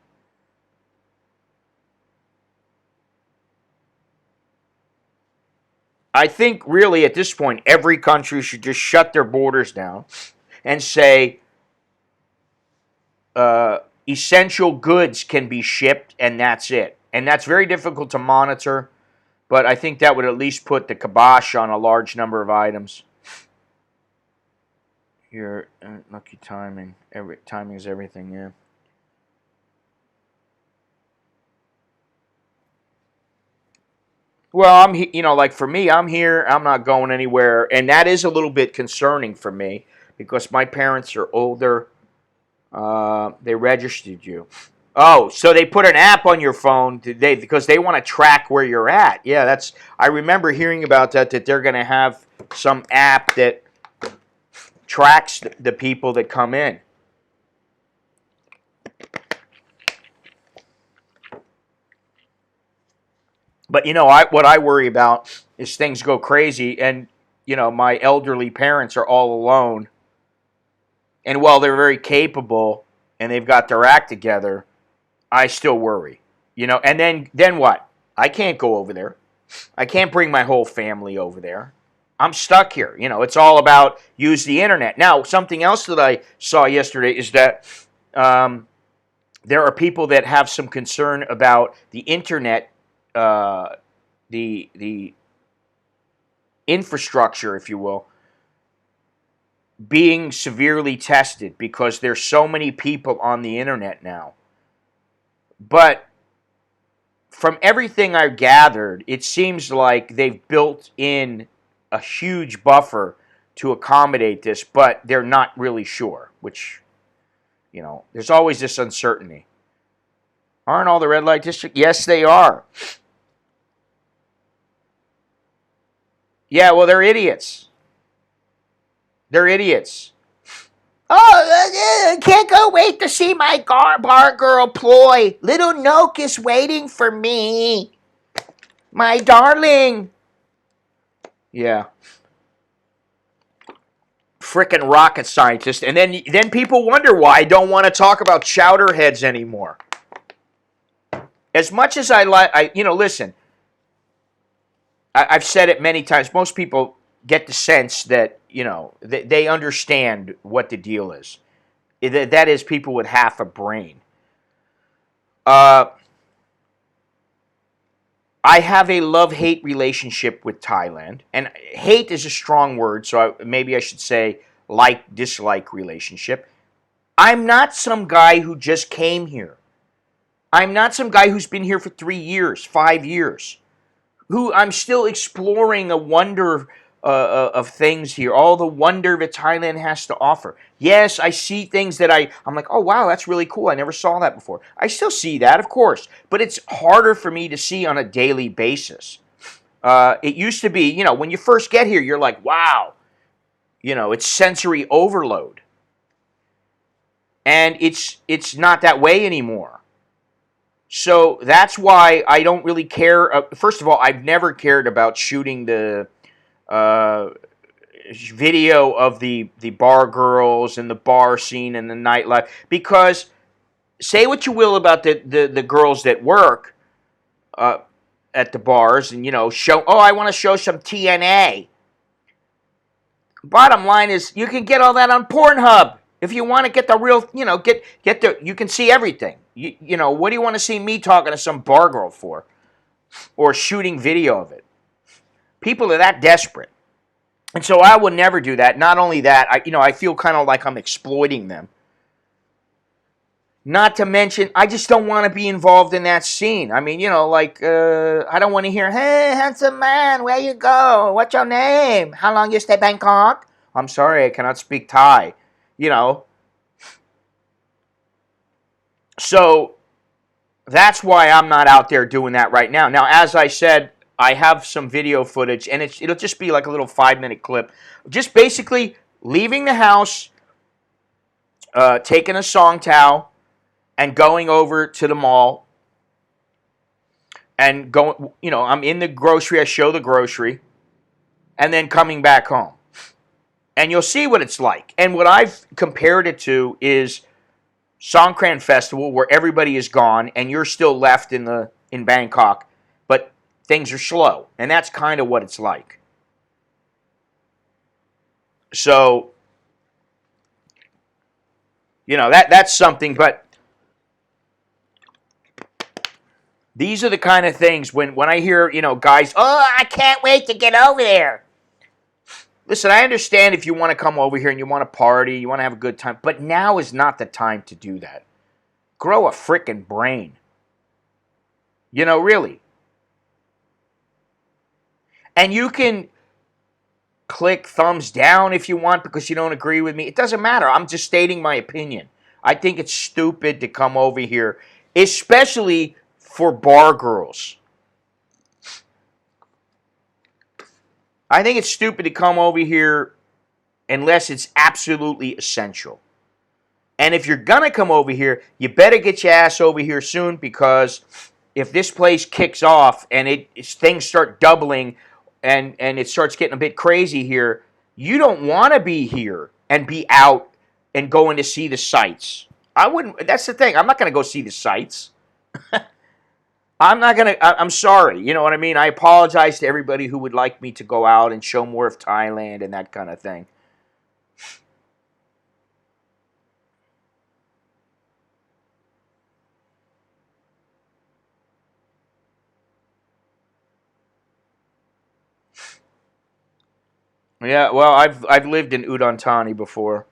I think really at this point, every country should just shut their borders down and say essential goods can be shipped and that's it. And that's very difficult to monitor, but I think that would at least put the kibosh on a large number of items. Your lucky timing. Timing is everything, yeah. Well, like for me, I'm here. I'm not going anywhere, and that is a little bit concerning for me because my parents are older. They registered you. Oh, so they put an app on your phone because they want to track where you're at. Yeah, that's. I remember hearing about that. That they're going to have some app that tracks the people that come in. But what I worry about is things go crazy, and my elderly parents are all alone, and while they're very capable and they've got their act together, I still worry. And then what? I can't go over there. I can't bring my whole family over there. I'm stuck here. It's all about use the internet. Now, something else that I saw yesterday is that there are people that have some concern about the internet, the infrastructure, if you will, being severely tested because there's so many people on the internet now. But from everything I've gathered, it seems like they've built in a huge buffer to accommodate this, but they're not really sure, which, there's always this uncertainty. Aren't all the red light districts? Yes, they are. Yeah, well, they're idiots. They're idiots. Oh, can't go wait to see my bar girl ploy. Little Nook is waiting for me. My darling. Yeah. Frickin' rocket scientist. And then people wonder why I don't want to talk about chowder heads anymore. As much as listen, I've said it many times. Most people get the sense that, they understand what the deal is. That is people with half a brain. I have a love-hate relationship with Thailand. And hate is a strong word, so maybe I should say like-dislike relationship. I'm not some guy who just came here. I'm not some guy who's been here for 3 years, 5 years. Who I'm still exploring a wonder of things here, all the wonder that Thailand has to offer. Yes, I see things that I'm like, oh wow, that's really cool. I never saw that before. I still see that, of course, but it's harder for me to see on a daily basis. It used to be, when you first get here, you're like, wow, it's sensory overload, and it's not that way anymore. So that's why I don't really care. First of all, I've never cared about shooting the video of the bar girls and the bar scene and the nightlife. Because say what you will about the girls that work at the bars and, show, oh, I want to show some TNA. Bottom line is you can get all that on Pornhub. If you want to get the real, you can see everything. What do you want to see me talking to some bar girl for? Or shooting video of it? People are that desperate. And so I would never do that. Not only that, I feel kind of like I'm exploiting them. Not to mention, I just don't want to be involved in that scene. I mean, I don't want to hear, hey, handsome man, where you go? What's your name? How long you stay Bangkok? I'm sorry, I cannot speak Thai. So that's why I'm not out there doing that right now. Now, as I said, I have some video footage, and it'll just be like a little 5-minute clip. Just basically leaving the house, taking a song towel, and going over to the mall. And going, I'm in the grocery, I show the grocery, and then coming back home. And you'll see what it's like. And what I've compared it to is Songkran Festival, where everybody is gone and you're still left in Bangkok, but things are slow, and that's kind of what it's like. So, that's something. But these are the kind of things when I hear guys, oh, I can't wait to get over there. Listen, I understand if you want to come over here and you want to party, you want to have a good time, but now is not the time to do that. Grow a frickin' brain. Really. And you can click thumbs down if you want because you don't agree with me. It doesn't matter. I'm just stating my opinion. I think it's stupid to come over here, especially for bar girls. I think it's stupid to come over here unless it's absolutely essential. And if you're going to come over here, you better get your ass over here soon because if this place kicks off and things start doubling and it starts getting a bit crazy here, you don't want to be here and be out and going to see the sights. I wouldn't. That's the thing. I'm not going to go see the sights. I'm not going to. I'm sorry. You know what I mean? I apologize to everybody who would like me to go out and show more of Thailand and that kind of thing. Yeah, well, I've lived in Udon Thani before.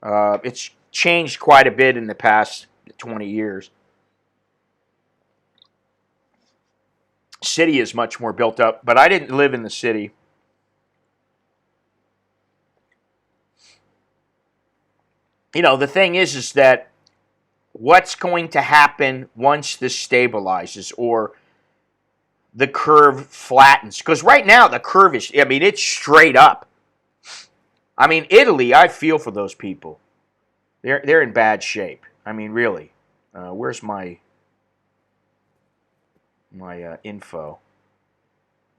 It's changed quite a bit in the past 20 years. City is much more built up, but I didn't live in the city. The thing is that what's going to happen once this stabilizes or the curve flattens? Because right now the curve is, it's straight up. Italy, I feel for those people. They're in bad shape. Really. Where's my info?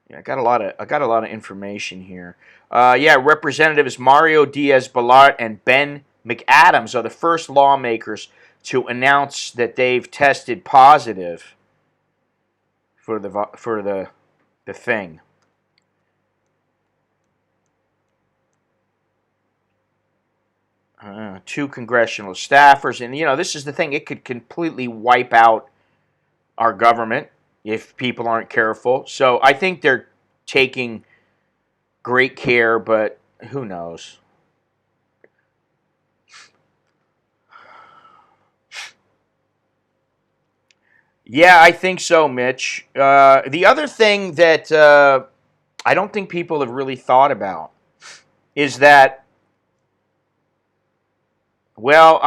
Yeah, I got a lot of information here. Representatives Mario Diaz-Balart and Ben McAdams are the first lawmakers to announce that they've tested positive for the thing. Two congressional staffers, and this is the thing. It could completely wipe out our government if people aren't careful. So I think they're taking great care, but who knows? Yeah, I think so, Mitch. The other thing that I don't think people have really thought about is that, well,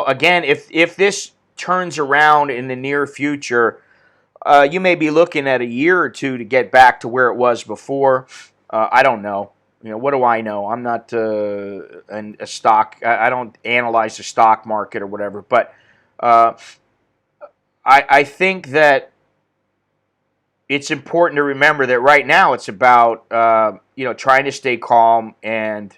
again, if this turns around in the near future, you may be looking at a year or two to get back to where it was before. I don't know. What do I know? I'm not a stock. I don't analyze the stock market or whatever. But I think that it's important to remember that right now it's about trying to stay calm and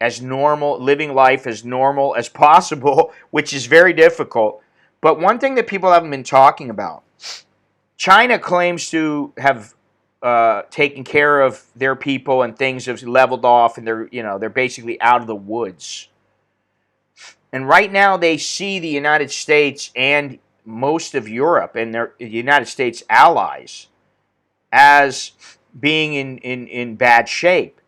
as normal, living life as normal as possible, which is very difficult. But one thing that people haven't been talking about, China claims to have taken care of their people and things have leveled off and they're basically out of the woods. And right now they see the United States and most of Europe and the United States allies as being in bad shape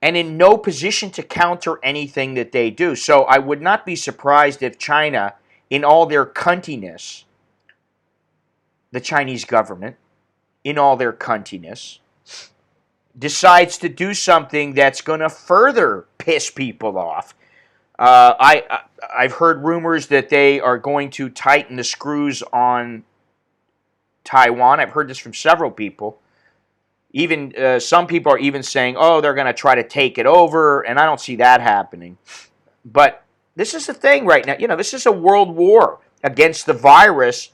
and in no position to counter anything that they do. So I would not be surprised if China, in all their cuntiness, the Chinese government, in all their cuntiness, decides to do something that's going to further piss people off. I've heard rumors that they are going to tighten the screws on Taiwan. I've heard this from several people. Even some people are even saying, "Oh, they're going to try to take it over," and I don't see that happening. But this is the thing right now. This is a world war against the virus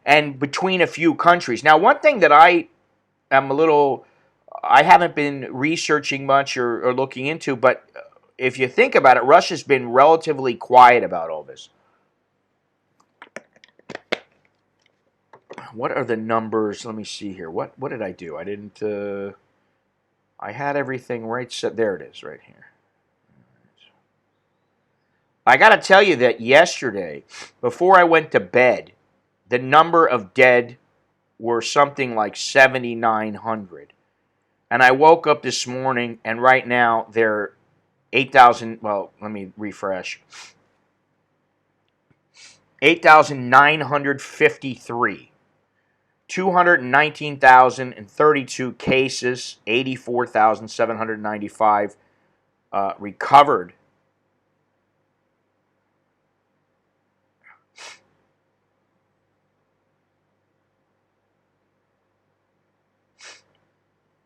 and between a few countries. Now, one thing that I haven't been researching much or looking into, but if you think about it, Russia's been relatively quiet about all this. What are the numbers? Let me see here. What did I do? I didn't. I had everything right set. There it is, right here. I got to tell you that yesterday, before I went to bed, the number of dead were something like 7,900. And I woke up this morning, and right now they're 8,000. Well, let me refresh. 8,953. 219,032 cases, 84,795 recovered.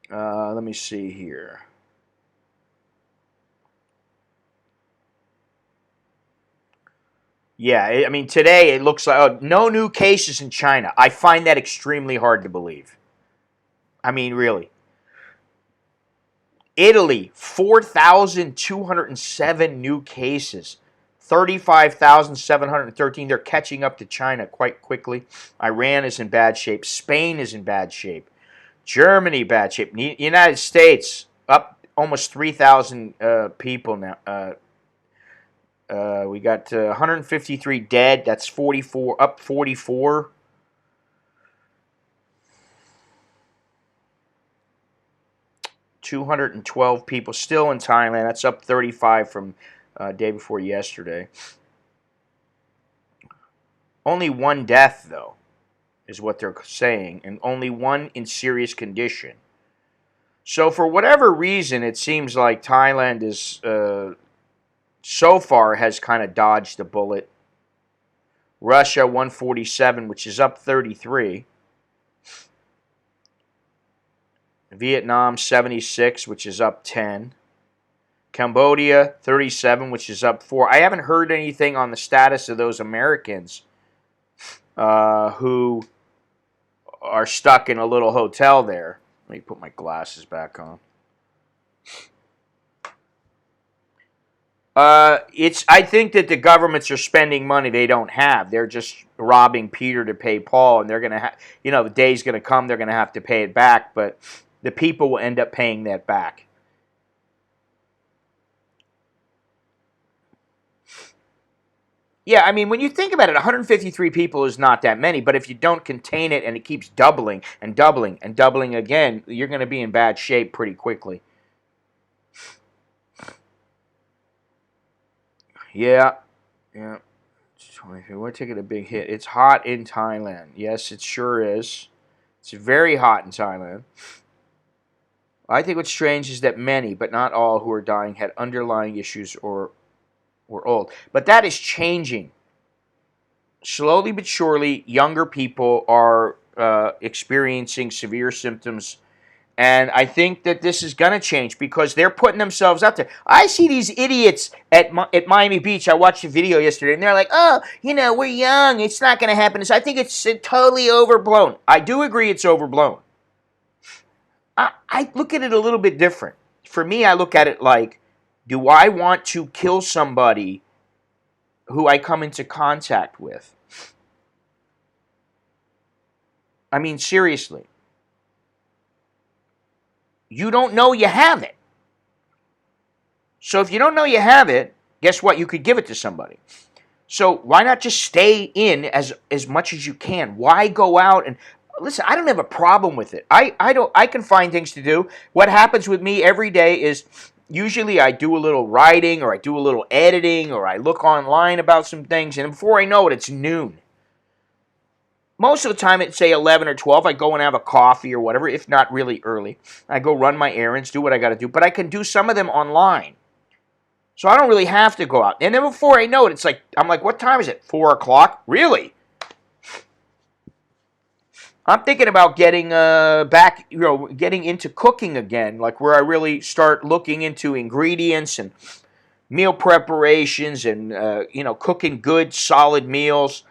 Let me see here. Yeah, I mean, today it looks like no new cases in China. I find that extremely hard to believe. I mean, really. Italy, 4,207 new cases, 35,713. They're catching up to China quite quickly. Iran is in bad shape. Spain is in bad shape. Germany, bad shape. United States, up almost 3,000 people now. We got 153 dead. That's 44, up 44. $212 people still in Thailand. That's up 35 from day before yesterday. Only one death, though, is what they're saying, and only one in serious condition. So for whatever reason, it seems like Thailand is, so far, has kind of dodged the bullet. Russia, 147, which is up 33. Vietnam, 76, which is up 10. Cambodia, 37, which is up 4. I haven't heard anything on the status of those Americans who are stuck in a little hotel there. Let me put my glasses back on. I think that the governments are spending money they don't have. They're just robbing Peter to pay Paul, and they're going to have, the day's going to come, they're going to have to pay it back, but the people will end up paying that back. Yeah, I mean, when you think about it, 153 people is not that many, but if you don't contain it and it keeps doubling and doubling and doubling again, you're going to be in bad shape pretty quickly. Yeah. We're taking a big hit. It's hot in Thailand. Yes, it sure is. It's very hot in Thailand. I think what's strange is that many, but not all, who are dying had underlying issues or were old. But that is changing. Slowly but surely, younger people are experiencing severe symptoms. And I think that this is going to change because they're putting themselves out there. I see these idiots at Miami Beach. I watched a video yesterday, and they're like, oh, we're young. It's not going to happen. So I think it's totally overblown. I do agree it's overblown. I look at it a little bit different. For me, I look at it like, do I want to kill somebody who I come into contact with? I mean, seriously. You don't know you have it. So if you don't know you have it, guess what? You could give it to somebody. So why not just stay in as much as you can? Why go out and listen? I don't have a problem with it. I can find things to do. What happens with me every day is usually I do a little writing or I do a little editing or I look online about some things, and before I know it, it's noon. Most of the time, it's say 11 or 12. I go and have a coffee or whatever, if not really early. I go run my errands, do what I got to do. But I can do some of them online. So I don't really have to go out. And then before I know it, it's like, I'm like, what time is it? 4 o'clock? Really? I'm thinking about getting back, getting into cooking again, like where I really start looking into ingredients and meal preparations and, cooking good, solid meals.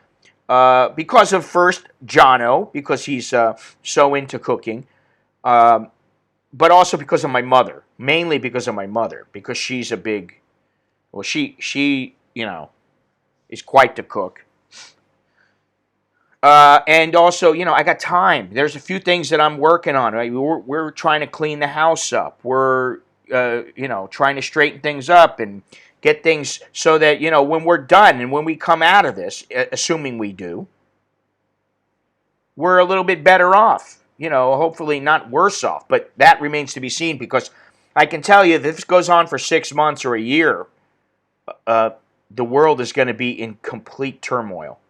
Because of first Jono, because he's so into cooking, but also because of my mother. Mainly because of my mother, because she's a big, she is quite the cook. And also, I got time. There's a few things that I'm working on. Right? We're trying to clean the house up. We're trying to straighten things up and get things so that, when we're done and when we come out of this, assuming we do, we're a little bit better off. Hopefully not worse off, but that remains to be seen, because I can tell you, if this goes on for 6 months or a year, the world is going to be in complete turmoil.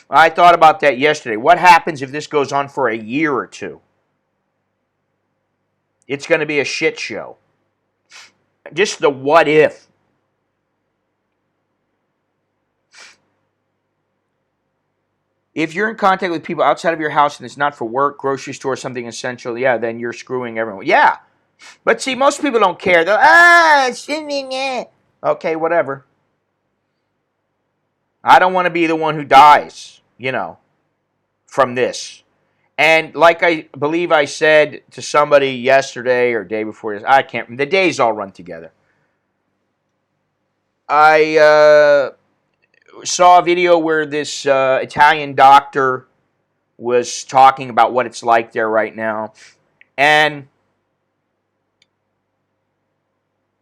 I thought about that yesterday. What happens if this goes on for a year or two? It's going to be a shit show. Just the what if. If you're in contact with people outside of your house and it's not for work, grocery store, something essential, yeah, then you're screwing everyone. Yeah. But see, most people don't care. They're, okay, whatever. I don't want to be the one who dies, from this. And like I believe I said to somebody yesterday or day before, I can't, the days all run together. I saw a video where this Italian doctor was talking about what it's like there right now. And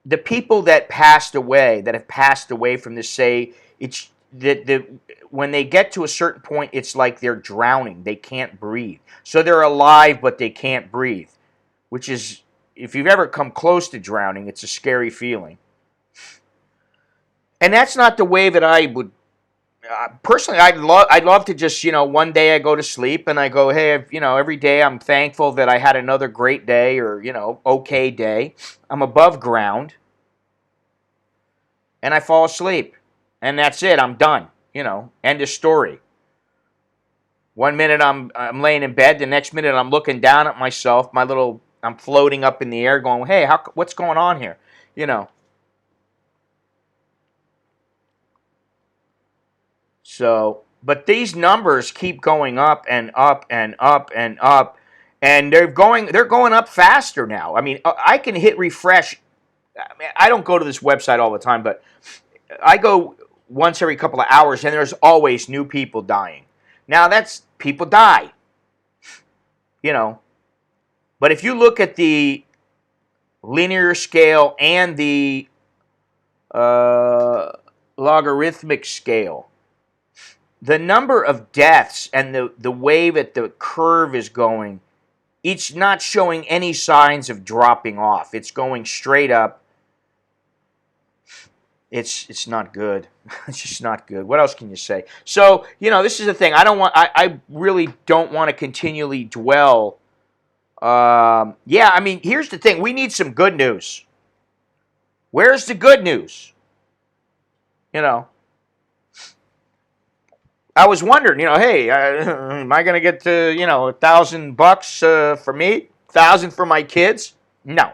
the people that have passed away from this, say it's that when they get to a certain point, it's like they're drowning. They can't breathe. So they're alive, but they can't breathe, which is, if you've ever come close to drowning, it's a scary feeling. And that's not the way that I would. Personally, I'd love to just, one day I go to sleep and I go, hey, every day I'm thankful that I had another great day, or, okay day. I'm above ground. And I fall asleep. And that's it. I'm done. End of story. 1 minute I'm laying in bed. The next minute I'm looking down at myself. I'm floating up in the air going, hey, what's going on here? So, but these numbers keep going up and up and up and up, and they're going up faster now. I mean, I can hit refresh. I don't go to this website all the time, but I go once every couple of hours, and there's always new people dying. Now, that's people die, But if you look at the linear scale and the logarithmic scale, the number of deaths and the way that the curve is going, it's not showing any signs of dropping off. It's going straight up. It's not good. It's just not good. What else can you say? So, this is the thing. I really don't want to continually dwell. Here's the thing. We need some good news. Where's the good news? I was wondering, hey, am I going to get $1,000 for me? $1,000 for my kids? No.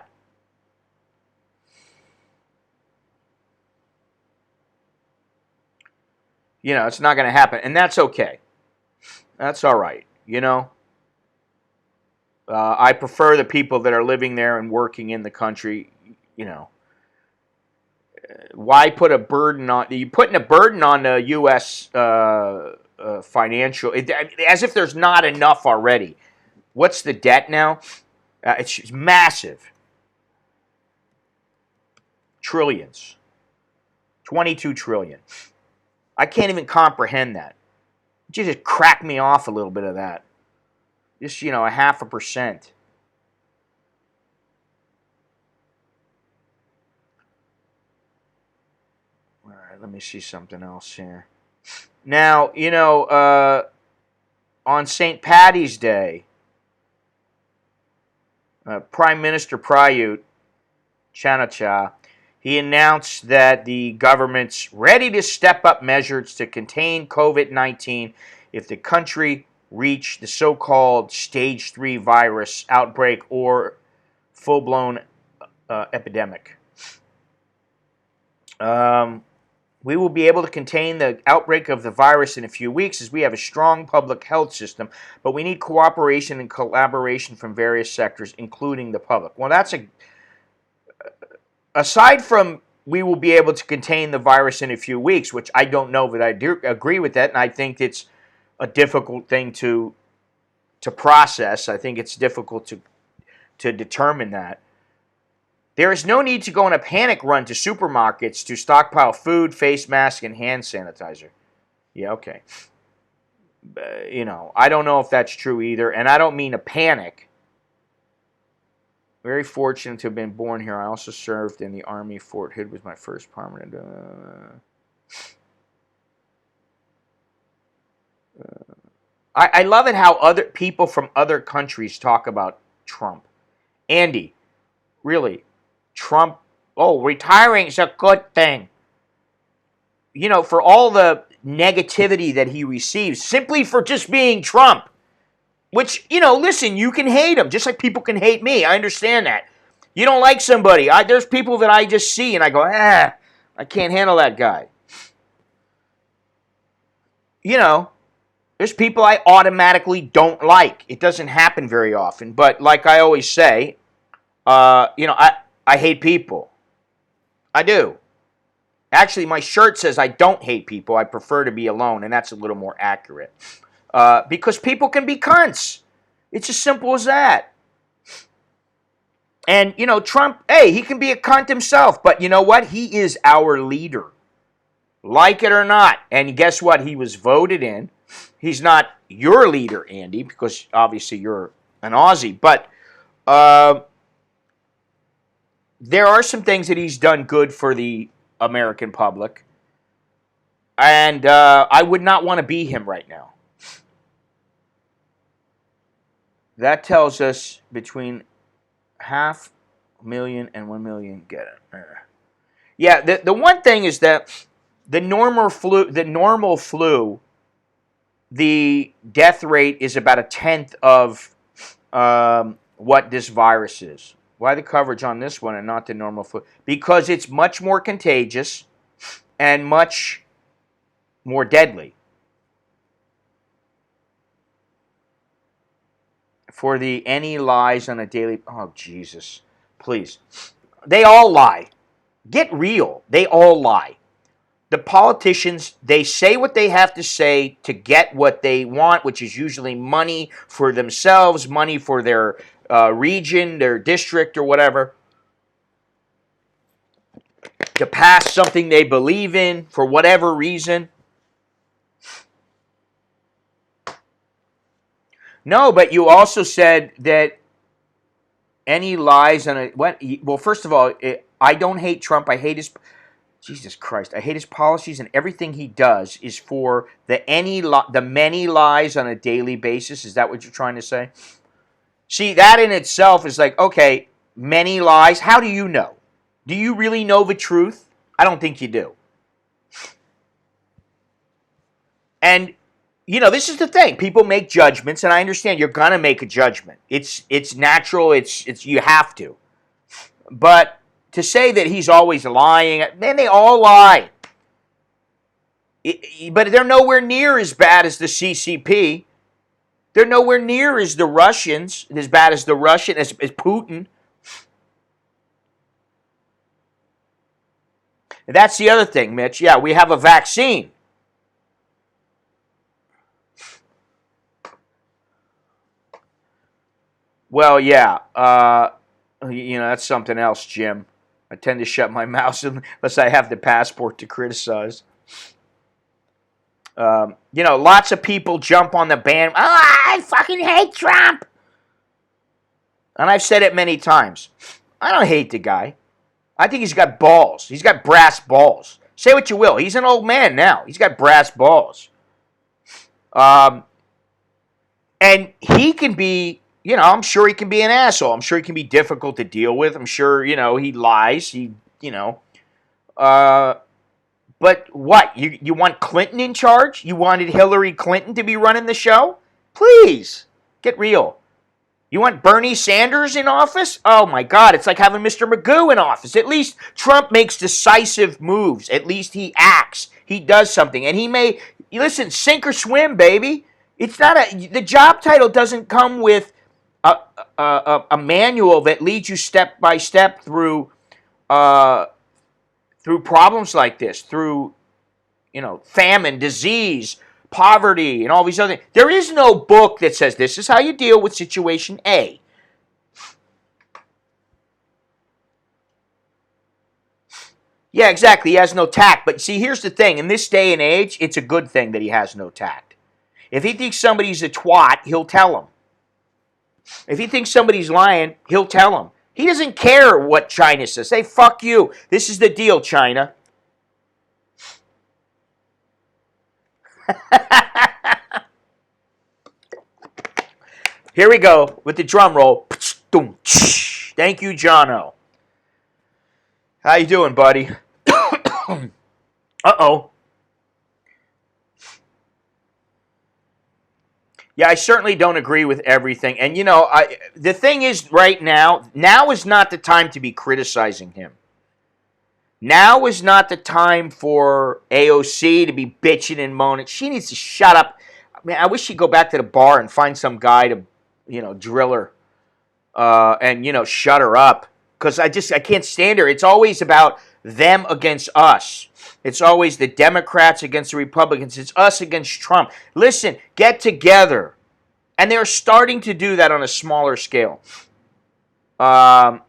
It's not going to happen, and that's okay. That's all right. I prefer the people that are living there and working in the country. Why put a burden on? You're putting a burden on the U.S. Financial, as if there's not enough already. What's the debt now? It's massive. Trillions. 22 trillion. I can't even comprehend that. Just crack me off a little bit of that. Just, 0.5%. All right, let me see something else here. Now, on St. Paddy's Day, Prime Minister Prayut Chan-o-cha, he announced that the government's ready to step up measures to contain COVID-19 if the country reached the so-called Stage 3 virus outbreak or full-blown epidemic. We will be able to contain the outbreak of the virus in a few weeks as we have a strong public health system, but we need cooperation and collaboration from various sectors, including the public. Well, aside from we will be able to contain the virus in a few weeks, which I don't know that I do agree with that, and I think it's a difficult thing to process. I think it's difficult to determine that. There is no need to go on a panic run to supermarkets to stockpile food, face masks, and hand sanitizer. Yeah, okay. I don't know if that's true either, and I don't mean a panic. Very fortunate to have been born here. I also served in the Army. Fort Hood was my first permanent. I love it how other people from other countries talk about Trump. Andy, really, Trump, retiring is a good thing. For all the negativity that he receives simply for just being Trump. Which, listen, you can hate him just like people can hate me. I understand that. You don't like somebody. There's people that I just see and I go, I can't handle that guy. There's people I automatically don't like. It doesn't happen very often. But like I always say, I hate people. I do. Actually, my shirt says I don't hate people. I prefer to be alone, and that's a little more accurate. Because people can be cunts. It's as simple as that. And, Trump, he can be a cunt himself. But you know what? He is our leader. Like it or not. And guess what? He was voted in. He's not your leader, Andy, because obviously you're an Aussie. But there are some things that he's done good for the American public. And I would not want to be him right now. That tells us between 500,000 and 1 million get it. Yeah, the one thing is that the normal flu, the death rate is about 1/10 of what this virus is. Why the coverage on this one and not the normal flu? Because it's much more contagious and much more deadly. For the any lies on a daily... Oh, Jesus. Please. They all lie. Get real. They all lie. The politicians, they say what they have to say to get what they want, which is usually money for themselves, money for their region, their district, or whatever. To pass something they believe in for whatever reason. No, but you also said that any lies on a... Well, first of all, I don't hate Trump. I hate his... Jesus Christ. I hate his policies, and everything he does is for the many lies on a daily basis. Is that what you're trying to say? See, that in itself is like, okay, many lies. How do you know? Do you really know the truth? I don't think you do. And... this is the thing. People make judgments, and I understand you're gonna make a judgment. It's natural. It's you have to. But to say that he's always lying, man, they all lie. But they're nowhere near as bad as the CCP. They're nowhere near as the Russians, as bad as the Russian, as Putin. And that's the other thing, Mitch. Yeah, we have a vaccine. Well, yeah, that's something else, Jim. I tend to shut my mouth unless I have the passport to criticize. Lots of people jump on the band. I fucking hate Trump. And I've said it many times. I don't hate the guy. I think he's got balls. He's got brass balls. Say what you will. He's an old man now. He's got brass balls. And he can be... I'm sure he can be an asshole. I'm sure he can be difficult to deal with. I'm sure, he lies. But what? You want Clinton in charge? You wanted Hillary Clinton to be running the show? Please, get real. You want Bernie Sanders in office? Oh, my God. It's like having Mr. Magoo in office. At least Trump makes decisive moves. At least he acts. He does something. And he may, listen, sink or swim, baby. It's not the job title doesn't come with a manual that leads you step by step through problems like this, through famine, disease, poverty, and all these other things. There is no book that says this is how you deal with situation A. Yeah, exactly. He has no tact. But see, here's the thing. In this day and age, it's a good thing that he has no tact. If he thinks somebody's a twat, he'll tell them. If he thinks somebody's lying, he'll tell them. He doesn't care what China says. Say, fuck you. This is the deal, China. Here we go with the drum roll. Thank you, Jono. How you doing, buddy? Uh-oh. Yeah, I certainly don't agree with everything. And, the thing is right now is not the time to be criticizing him. Now is not the time for AOC to be bitching and moaning. She needs to shut up. I mean, I wish she'd go back to the bar and find some guy to, drill her and, shut her up. Because I can't stand her. It's always about them against us. It's always the Democrats against the Republicans. It's us against Trump. Listen, get together. And they're starting to do that on a smaller scale. You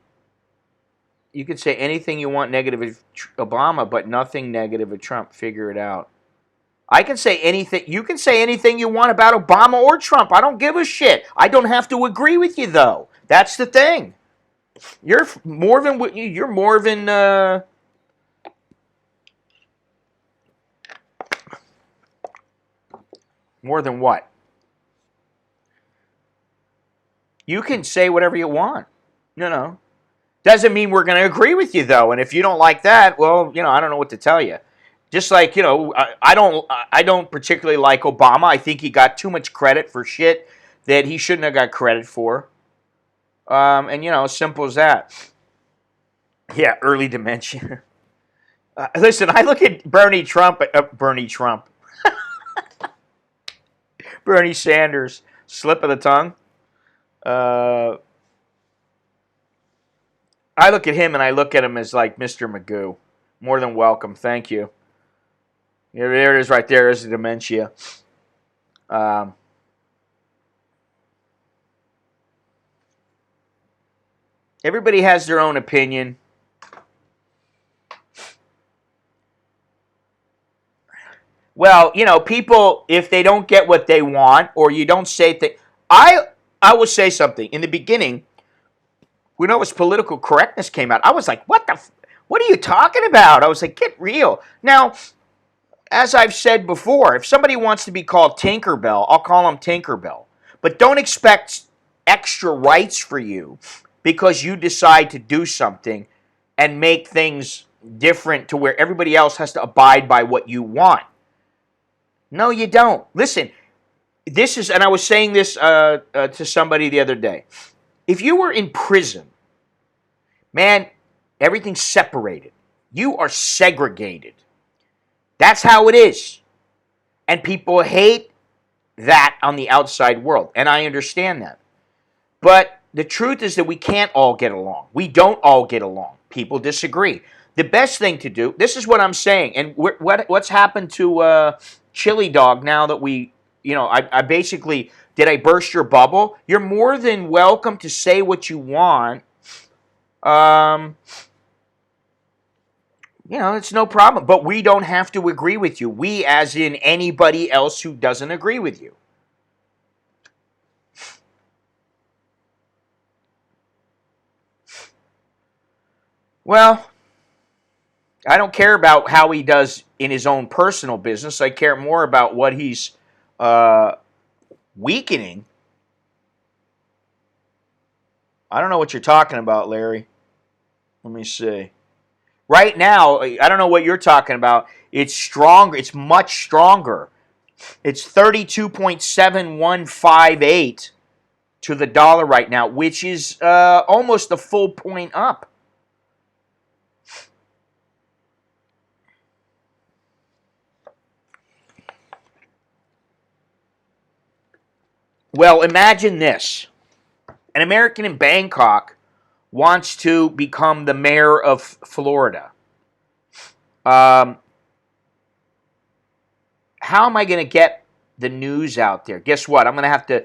can say anything you want negative of Obama, but nothing negative of Trump. Figure it out. I can say anything. You can say anything you want about Obama or Trump. I don't give a shit. I don't have to agree with you, though. That's the thing. You're more than what? You can say whatever you want. Doesn't mean we're going to agree with you, though. And if you don't like that, well, I don't know what to tell you. Just like, I don't particularly like Obama. I think he got too much credit for shit that he shouldn't have got credit for. And, simple as that. Yeah, early dementia. Listen, I look at Bernie Sanders, slip of the tongue. I look at him and I look at him as like Mr. Magoo. More than welcome, thank you. Yeah, there it is right there. There's the dementia. Everybody has their own opinion. Well, people, if they don't get what they want or you don't say things... I will say something. In the beginning, when political correctness came out, I was like, what are you talking about? I was like, get real. Now, as I've said before, if somebody wants to be called Tinkerbell, I'll call them Tinkerbell. But don't expect extra rights for you because you decide to do something and make things different to where everybody else has to abide by what you want. No, you don't. Listen, this is, and I was saying this to somebody the other day. If you were in prison, man, everything's separated. You are segregated. That's how it is. And people hate that on the outside world. And I understand that. But the truth is that we can't all get along. We don't all get along. People disagree. The best thing to do, this is what I'm saying, and what's happened to Chili Dog now that we, I basically, did I burst your bubble? You're more than welcome to say what you want. It's no problem. But we don't have to agree with you. We, as in anybody else who doesn't agree with you. Well, I don't care about how he does in his own personal business. I care more about what he's weakening. I don't know what you're talking about, Larry. Let me see. Right now, I don't know what you're talking about. It's stronger. It's much stronger. It's 32.7158 to the dollar right now, which is almost a full point up. Well, imagine this. An American in Bangkok wants to become the mayor of Florida. How am I going to get the news out there? Guess what? I'm going to have to...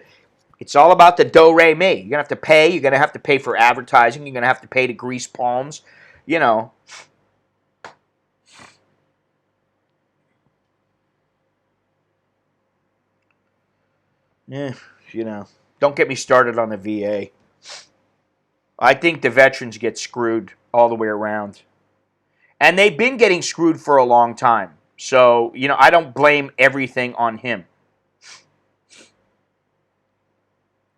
It's all about the do-re-mi. You're going to have to pay. You're going to have to pay for advertising. You're going to have to pay to grease palms. you know, don't get me started on the VA. I think the veterans get screwed all the way around. And they've been getting screwed for a long time. So, I don't blame everything on him.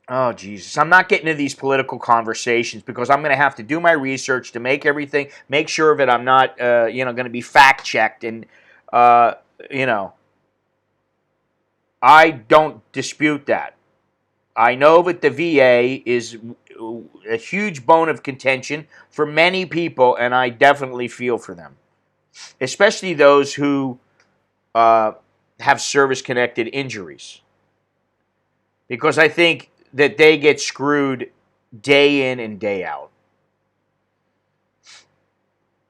Oh, Jesus. I'm not getting into these political conversations because I'm going to have to do my research to make sure that I'm not, going to be fact-checked. And, you know, I don't dispute that. I know that the VA is a huge bone of contention for many people, and I definitely feel for them, especially those who have service-connected injuries, because I think that they get screwed day in and day out.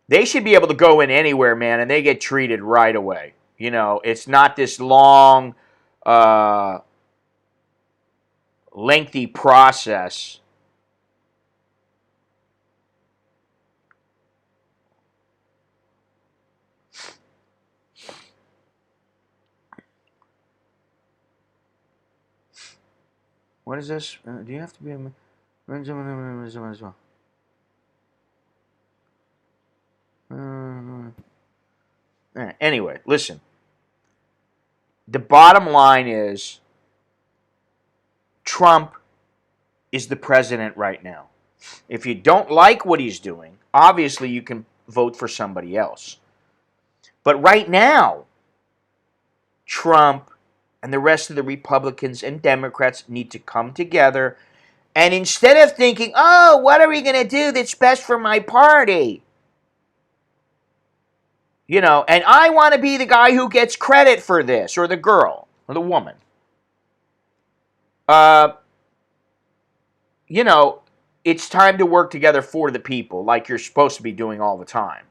They should be able to go in anywhere, man, and they get treated right away. It's not this long, lengthy process. What is this? Do you have to be a... Anyway, listen. The bottom line is Trump is the president right now. If you don't like what he's doing, obviously you can vote for somebody else. But right now, Trump and the rest of the Republicans and Democrats need to come together, and instead of thinking, oh, what are we going to do that's best for my party? And I want to be the guy who gets credit for this, or the girl, or the woman. It's time to work together for the people, like you're supposed to be doing all the time.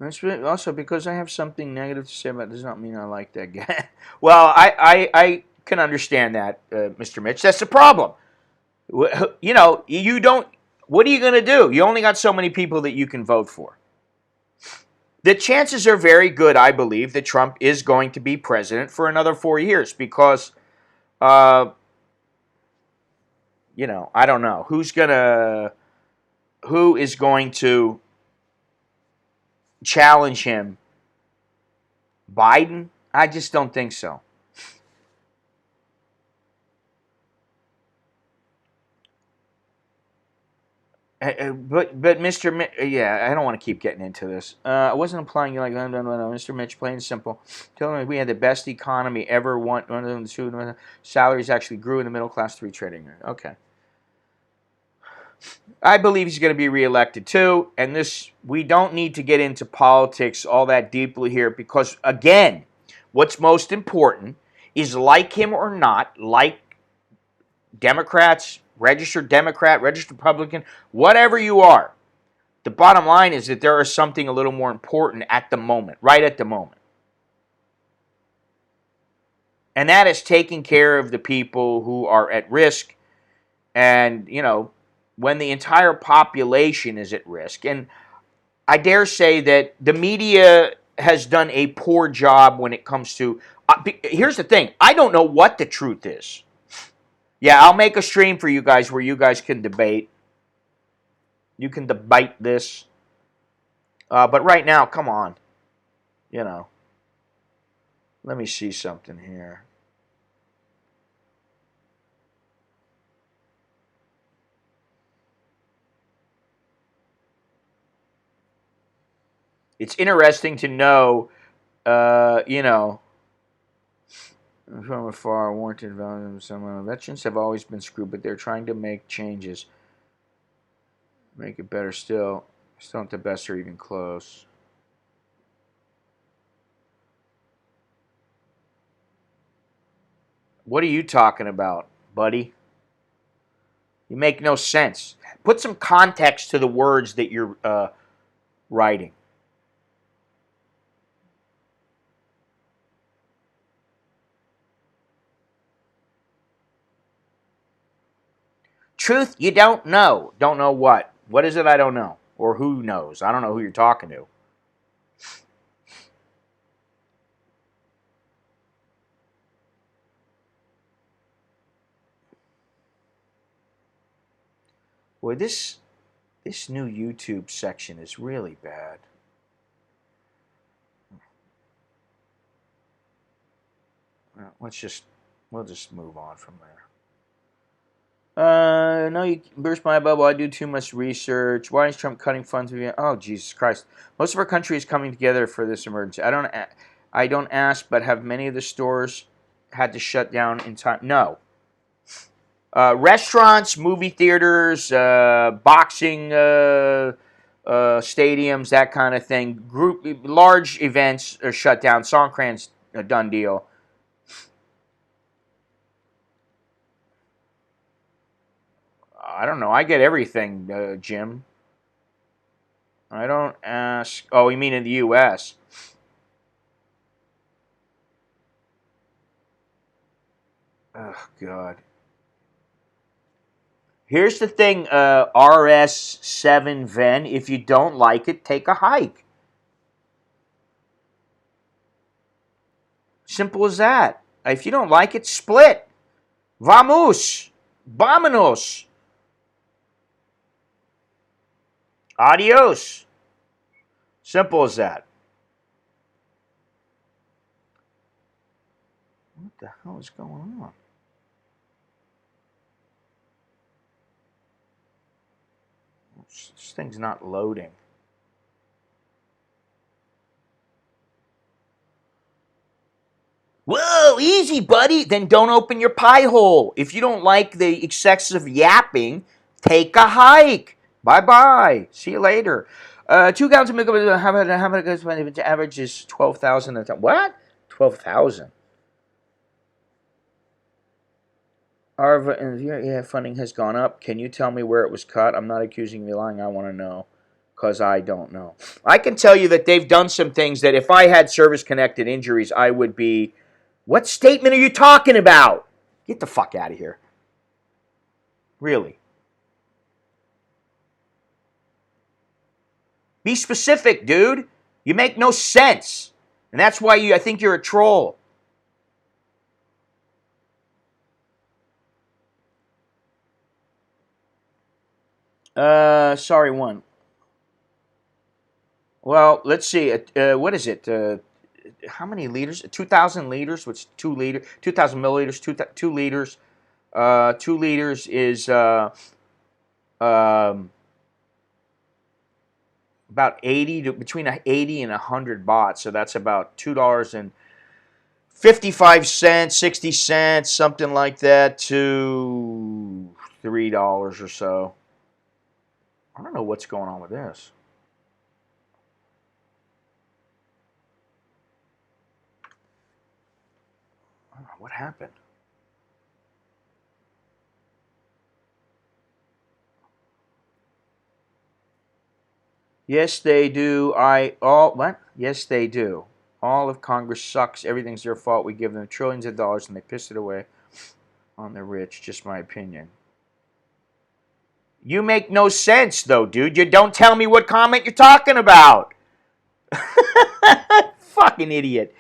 That's also because I have something negative to say about it does not mean I like that guy. Well, I can understand that, Mr. Mitch. That's the problem. You don't. What are you going to do? You only got so many people that you can vote for. The chances are very good, I believe, that Trump is going to be president for another 4 years because, I don't know who is going to challenge him. Biden? I just don't think so. But Mr. Yeah, I don't want to keep getting into this. I wasn't implying you like no, Mr. Mitch, plain and simple. Telling me we had the best economy ever. One of them, two salaries actually grew in the middle class 3 trading. Okay. I believe he's going to be reelected too, and we don't need to get into politics all that deeply here because, again, what's most important is, like him or not, like Democrats, registered Democrat, registered Republican, whatever you are, the bottom line is that there is something a little more important at the moment, right at the moment. And that is taking care of the people who are at risk and, when the entire population is at risk. And I dare say that the media has done a poor job when it comes to... here's the thing. I don't know what the truth is. Yeah, I'll make a stream for you guys where you guys can debate. You can debate this. But right now, come on. Let me see something here. It's interesting to know, from afar, warranted value. Some veterans have always been screwed, but they're trying to make changes. Make it better still. Still not the best or even close. What are you talking about, buddy? You make no sense. Put some context to the words that you're writing. Truth, you don't know. Don't know what? What is it I don't know? Or who knows? I don't know who you're talking to. Boy, this new YouTube section is really bad. We'll just move on from there. No, you burst my bubble. I do too much research. Why is Trump cutting funds? Oh, Jesus Christ! Most of our country is coming together for this emergency. I don't ask, but have many of the stores had to shut down in time? No. Restaurants, movie theaters, boxing stadiums, that kind of thing. Large events are shut down. Songkran's a done deal. I don't know. I get everything, Jim. I don't ask. Oh, you mean in the U.S.? Oh, God. Here's the thing, RS7 Ven. If you don't like it, take a hike. Simple as that. If you don't like it, split. Vamos. Vámonos. Adios. Simple as that. What the hell is going on? This thing's not loading. Whoa, easy, buddy. Then don't open your pie hole. If you don't like the excessive yapping, take a hike. Bye-bye. See you later. 2 gallons of milk, how about average is 12,000 a time. What? 12,000. Our funding has gone up. Can you tell me where it was cut? I'm not accusing you of lying. I want to know because I don't know. I can tell you that they've done some things that if I had service-connected injuries, I would be... What statement are you talking about? Get the fuck out of here. Really. Be specific, dude. You make no sense. And that's why I think you're a troll. Sorry, one. Well, let's see. What is it? How many liters? 2,000 liters, which 2,000 milliliters, 2 liters. 2 liters is about 80 to between 80 and 100 baht. So that's about $2.55, 60 cents, something like that, to $3 or so. I don't know what's going on with this. I don't know what happened. Yes, they do. What? Yes, they do. All of Congress sucks. Everything's their fault. We give them trillions of dollars and they piss it away on the rich. Just my opinion. You make no sense, though, dude. You don't tell me what comment you're talking about. Fucking idiot.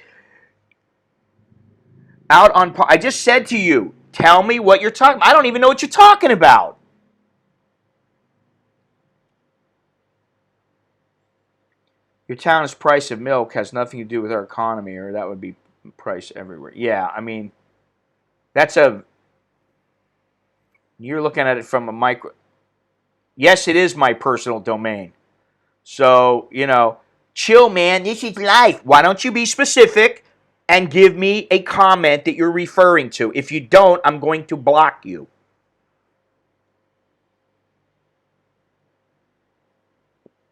I just said to you, tell me what you're talking about. I don't even know what you're talking about. Your town's price of milk has nothing to do with our economy, or that would be price everywhere. Yeah, I mean, you're looking at it from a micro. Yes, it is my personal domain. So, chill, man. This is life. Why don't you be specific and give me a comment that you're referring to? If you don't, I'm going to block you.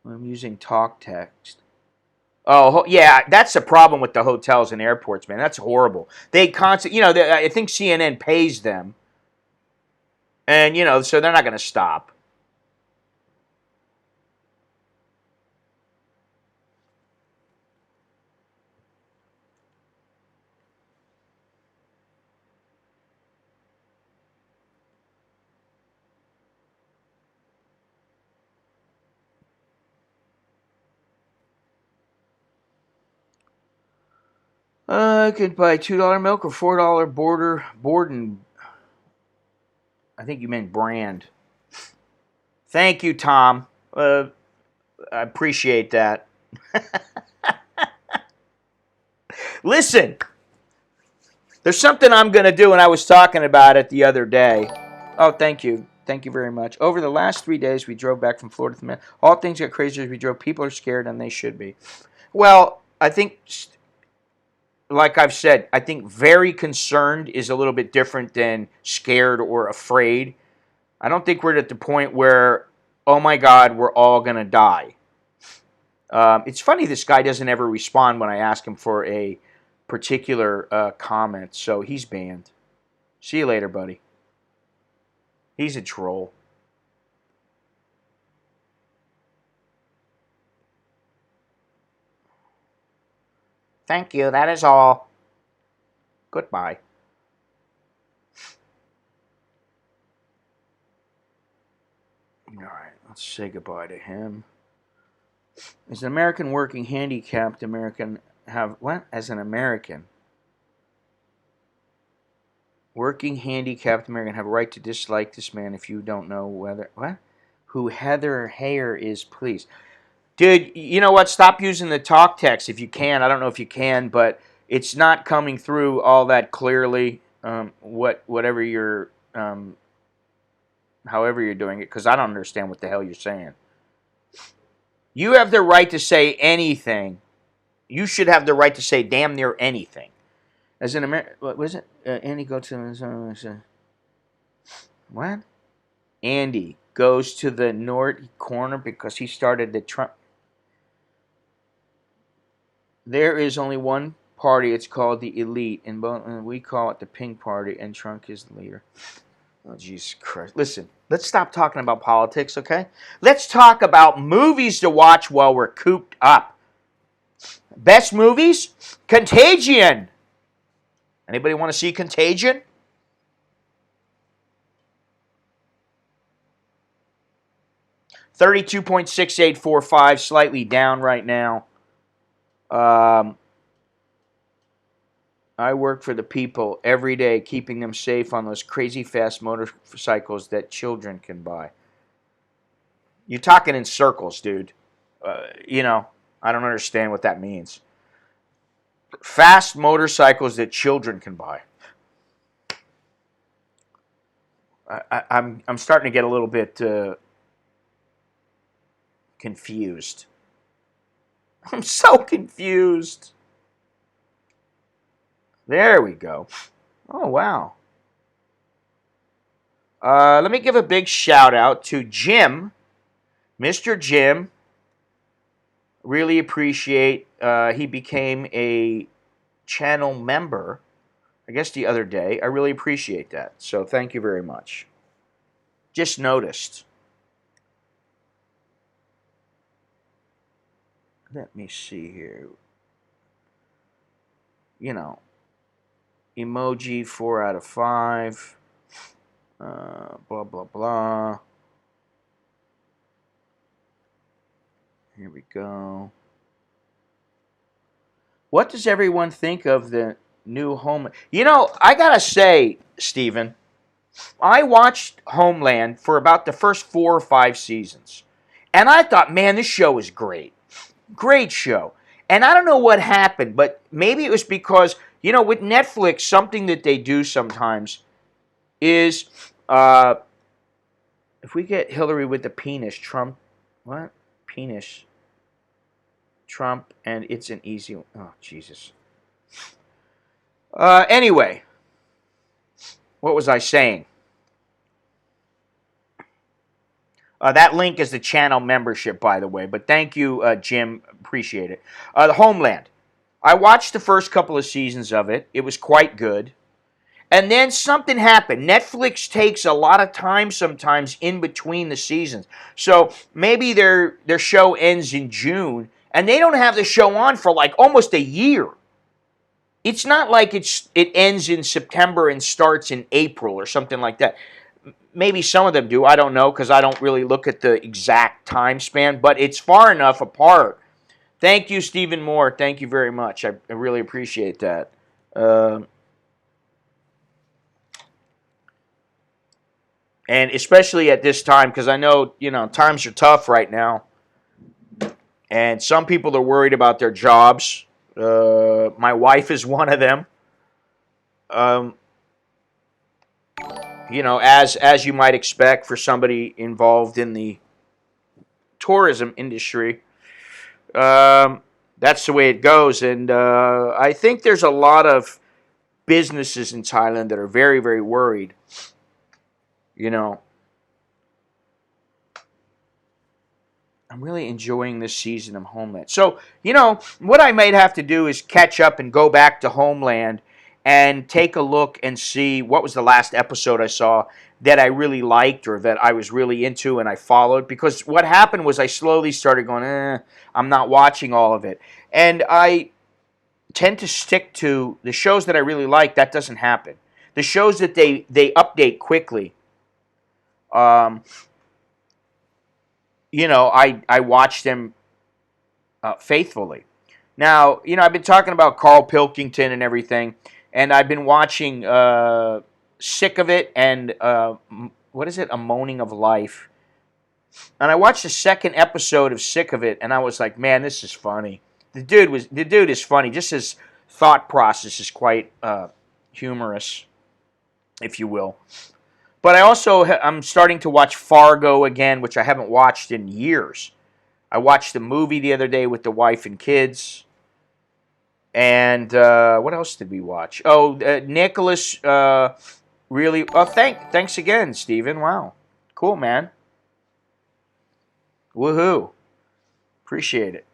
I'm using talk text. Oh, yeah, that's the problem with the hotels and airports, man. That's horrible. They constantly, I think CNN pays them. And, so they're not going to stop. I could buy $2 milk or $4 Borden. I think you meant brand. Thank you, Tom. I appreciate that. Listen, there's something I'm going to do, and I was talking about it the other day. Oh, thank you. Thank you very much. Over the last 3 days, we drove back from Florida to all things got crazier as we drove. People are scared, and they should be. Well, I think, like I've said, I think very concerned is a little bit different than scared or afraid. I don't think we're at the point where, oh my God, we're all going to die. It's funny this guy doesn't ever respond when I ask him for a particular comment, so he's banned. See you later, buddy. He's a troll. Thank you, that is all. Goodbye. All right, let's say goodbye to him. As an American working handicapped American have what? As an American working handicapped American have a right to dislike this man if you don't know whether what? Who Heather Heyer is, please. Dude, you know what? Stop using the talk text if you can. I don't know if you can, but it's not coming through all that clearly. Whatever you're, however you're doing it, because I don't understand what the hell you're saying. You have the right to say anything. You should have the right to say damn near anything. As an American, what was it? Andy go to what? Andy goes to the north corner because he started the Trump. There is only one party. It's called the elite, and we call it the pink party, and Trump is the leader. Oh, Jesus Christ. Listen, let's stop talking about politics, okay? Let's talk about movies to watch while we're cooped up. Best movies? Contagion. Anybody want to see Contagion? $32.6845, slightly down right now. I work for the people every day, keeping them safe on those crazy fast motorcycles that children can buy. You're talking in circles, dude. You know, I don't understand what that means. Fast motorcycles that children can buy. I'm starting to get a little bit confused. I'm so confused. There we go. Oh, wow. Let me give a big shout out to Jim. Mr. Jim. Really appreciate, he became a channel member, I guess the other day. I really appreciate that. So thank you very much. Just noticed. Let me see here. You know, emoji 4 out of 5. Blah, blah, blah. Here we go. What does everyone think of the new Homeland? You know, I gotta say, Stephen, I watched Homeland for about the first 4 or 5 seasons. And I thought, man, this show is great. Great show. And I don't know what happened, but maybe it was because, you know, with Netflix, something that they do sometimes is, if we get Hillary with the penis, Trump, what? Penis. Trump, and it's an easy one. Oh, Jesus. Anyway, what was I saying? That link is the channel membership, by the way, but thank you, Jim. Appreciate it. The Homeland. I watched the first couple of seasons of it. It was quite good. And then something happened. Netflix takes a lot of time sometimes in between the seasons. So maybe their show ends in June, and they don't have the show on for like almost a year. It's not like it ends in September and starts in April or something like that. Maybe some of them do. I don't know because I don't really look at the exact time span, but it's far enough apart Thank you, Stephen Moore. Thank you very much. I really appreciate that. Um, and especially at this time, because I know, times are tough right now. And some people are worried about their jobs. My wife is one of them. Um, as you might expect for somebody involved in the tourism industry, um, that's the way it goes. And I think there's a lot of businesses in Thailand that are very, very worried. You know, I'm really enjoying this season of Homeland. So, what I might have to do is catch up and go back to Homeland and take a look and see what was the last episode I saw that I really liked or that I was really into and I followed. Because what happened was I slowly started going, I'm not watching all of it. And I tend to stick to the shows that I really like. That doesn't happen. The shows that they update quickly, um, I watch them faithfully. Now, I've been talking about Carl Pilkington and everything, and I've been watching Sick of It and what is it, A Moaning of Life. And I watched the second episode of Sick of It, and I was like, man, this is funny. The dude is funny. Just his thought process is quite humorous, if you will. But I'm starting to watch Fargo again, which I haven't watched in years. I watched the movie the other day with the wife and kids. And what else did we watch? Oh, Nicholas really. Oh, thanks again, Steven. Wow, cool, man. Woohoo! Appreciate it.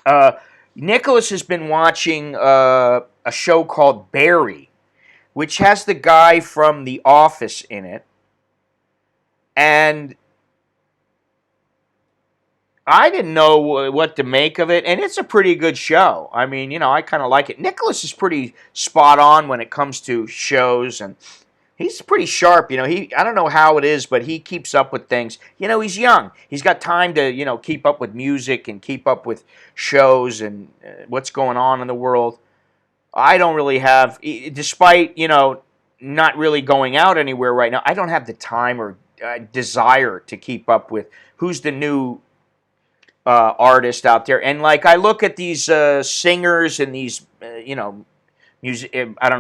Uh, Nicholas has been watching a show called Barry, which has the guy from The Office in it, and I didn't know what to make of it, and it's a pretty good show. I mean, I kind of like it. Nicholas is pretty spot on when it comes to shows, and he's pretty sharp. I don't know how it is, but he keeps up with things. He's young. He's got time to, keep up with music and keep up with shows and what's going on in the world. I don't really have, despite, not really going out anywhere right now, I don't have the time or desire to keep up with who's the new artist out there. And like I look at these singers and these, I don't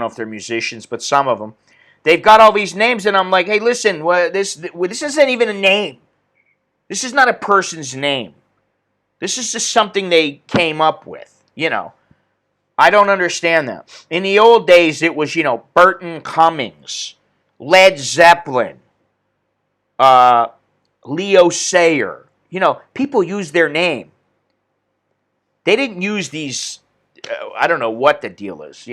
know if they're musicians, but some of them, they've got all these names, and I'm like, hey, listen, this isn't even a name. This is not a person's name. This is just something they came up with. I don't understand that. In the old days, it was Burton Cummings, Led Zeppelin, uh, Leo Sayer. People use their name. They didn't use these. I don't know what the deal is.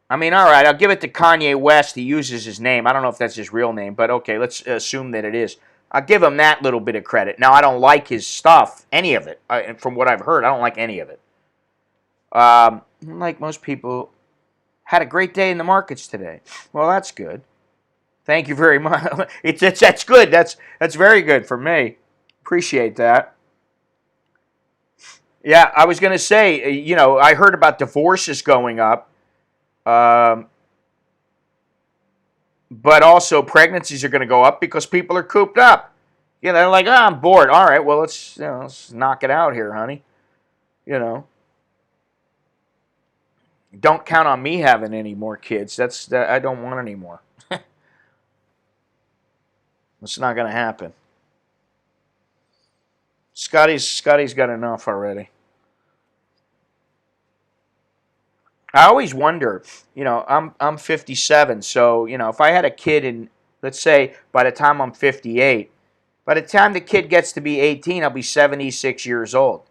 I mean, all right, I'll give it to Kanye West. He uses his name. I don't know if that's his real name, but okay, let's assume that it is. I'll give him that little bit of credit. Now, I don't like his stuff, any of it. From what I've heard, I don't like any of it. Like most people, had a great day in the markets today. Well, that's good. Thank you very much. That's good. That's very good for me. Appreciate that. Yeah, I was going to say, I heard about divorces going up. Um, but also pregnancies are going to go up because people are cooped up. They're like, I'm bored. All right, well, let's knock it out here, honey. You know, don't count on me having any more kids. I don't want any more. It's not going to happen. Scotty's got enough already. I always wonder, I'm 57, so, if I had a kid in, let's say, by the time I'm 58, by the time the kid gets to be 18, I'll be 76 years old.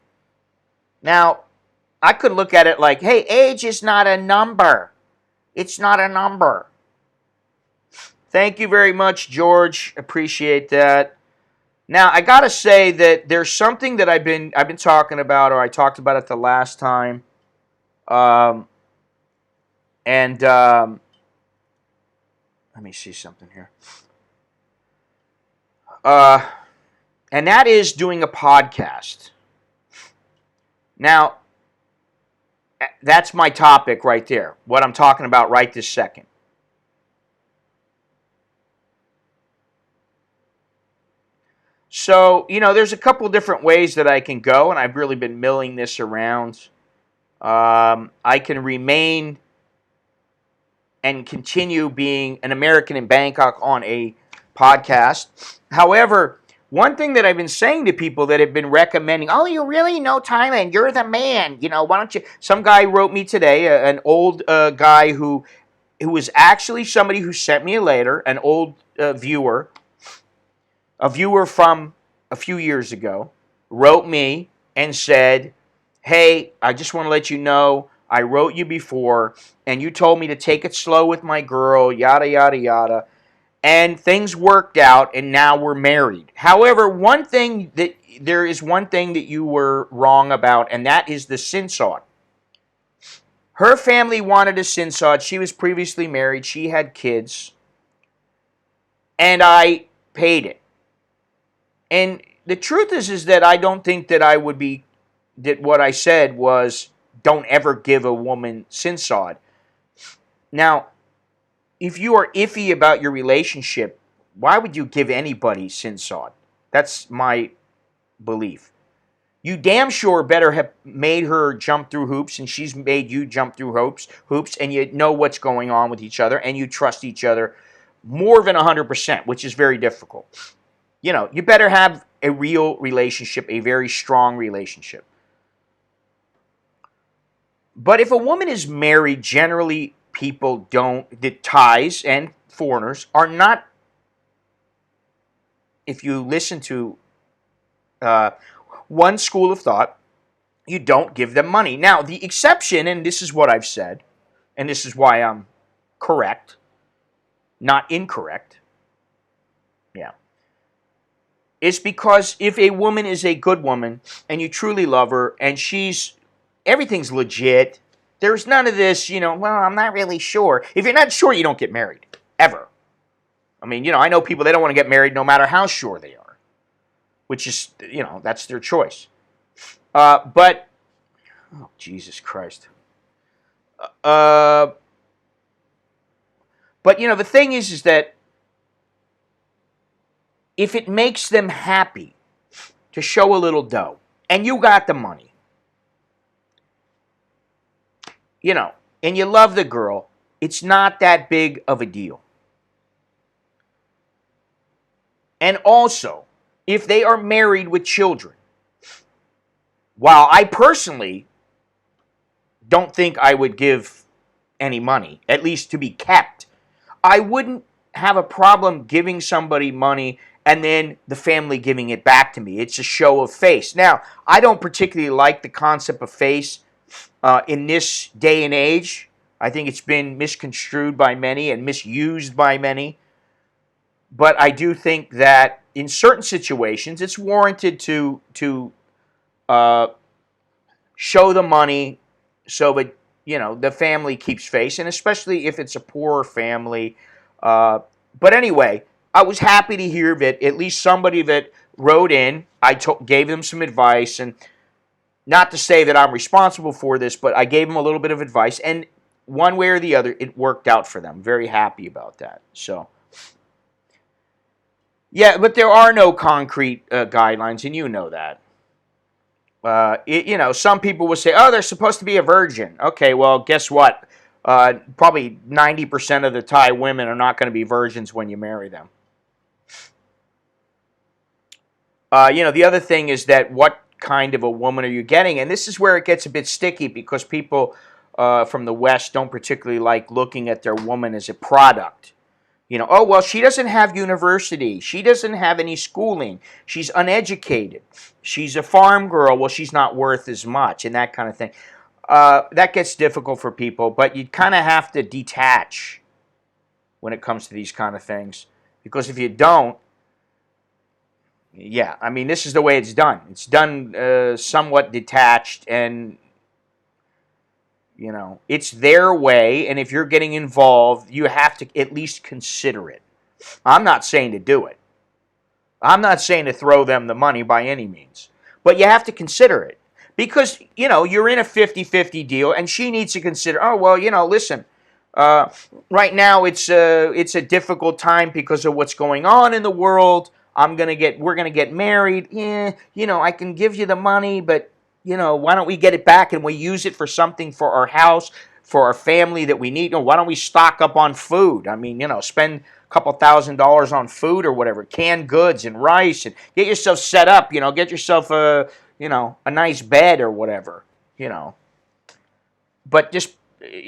Now, I could look at it like, hey, age is not a number. It's not a number. Thank you very much, George. Appreciate that. Now, I got to say that there's something that I've been talking about, or I talked about it the last time. And let me see something here. and that is doing a podcast. Now, that's my topic right there, what I'm talking about right this second. So, there's a couple different ways that I can go, and I've really been milling this around. I can remain and continue being an American in Bangkok on a podcast. However, one thing that I've been saying to people that have been recommending, oh, you really know Thailand, you're the man, why don't you? Some guy wrote me today, an old guy who was actually somebody who sent me a letter, an old viewer, a viewer from a few years ago, wrote me and said, hey, I just want to let you know, I wrote you before, and you told me to take it slow with my girl, yada, yada, yada. And things worked out, and now we're married. However, there is one thing that you were wrong about, and that is the sinsod. Her family wanted a sinsod. She was previously married. She had kids. And I paid it. And the truth is that I don't think that that what I said was, don't ever give a woman sinsod. Now, if you are iffy about your relationship, why would you give anybody sinsod? That's my belief. You damn sure better have made her jump through hoops, and she's made you jump through hoops, and you know what's going on with each other, and you trust each other more than 100%, which is very difficult. You better have a real relationship, a very strong relationship. But if a woman is married, generally the Thais and foreigners are not, if you listen to one school of thought, you don't give them money. Now, the exception, and this is what I've said, and this is why I'm correct, not incorrect, is because if a woman is a good woman and you truly love her and everything's legit, there's none of this, well, I'm not really sure. If you're not sure, you don't get married, ever. I mean, I know people, they don't want to get married no matter how sure they are, which is, that's their choice. But, oh, Jesus Christ. But, the thing is that if it makes them happy to show a little dough, and you got the money, and you love the girl, it's not that big of a deal. And also, if they are married with children, while I personally don't think I would give any money, at least to be kept, I wouldn't have a problem giving somebody money and then the family giving it back to me. It's a show of face. Now, I don't particularly like the concept of face in this day and age. I think it's been misconstrued by many and misused by many. But I do think that in certain situations, it's warranted to show the money so that, the family keeps face, and especially if it's a poorer family. But anyway, I was happy to hear that at least somebody that wrote in, gave them some advice, and not to say that I'm responsible for this, but I gave them a little bit of advice, and one way or the other, it worked out for them. Very happy about that. So, yeah, but there are no concrete guidelines, and you know that. Some people will say, oh, they're supposed to be a virgin. Okay, well, guess what? Probably 90% of the Thai women are not going to be virgins when you marry them. The other thing is that what kind of a woman are you getting? And this is where it gets a bit sticky because people from the West don't particularly like looking at their woman as a product. Oh, well, she doesn't have university. She doesn't have any schooling. She's uneducated. She's a farm girl. Well, she's not worth as much, and that kind of thing. That gets difficult for people, but you kind of have to detach when it comes to these kind of things. Because if you don't, this is the way it's done. It's done somewhat detached, and it's their way, and if you're getting involved, you have to at least consider it. I'm not saying to do it. I'm not saying to throw them the money by any means, but you have to consider it because, you're in a 50-50 deal and she needs to consider, oh, well, listen, uh, right now it's a difficult time because of what's going on in the world. We're going to get married. Yeah, I can give you the money, but, why don't we get it back and we use it for something for our house, for our family that we need? Why don't we stock up on food? I mean, spend couple $1,000 on food or whatever, canned goods and rice, and get yourself set up. Get yourself a nice bed or whatever. You know, but just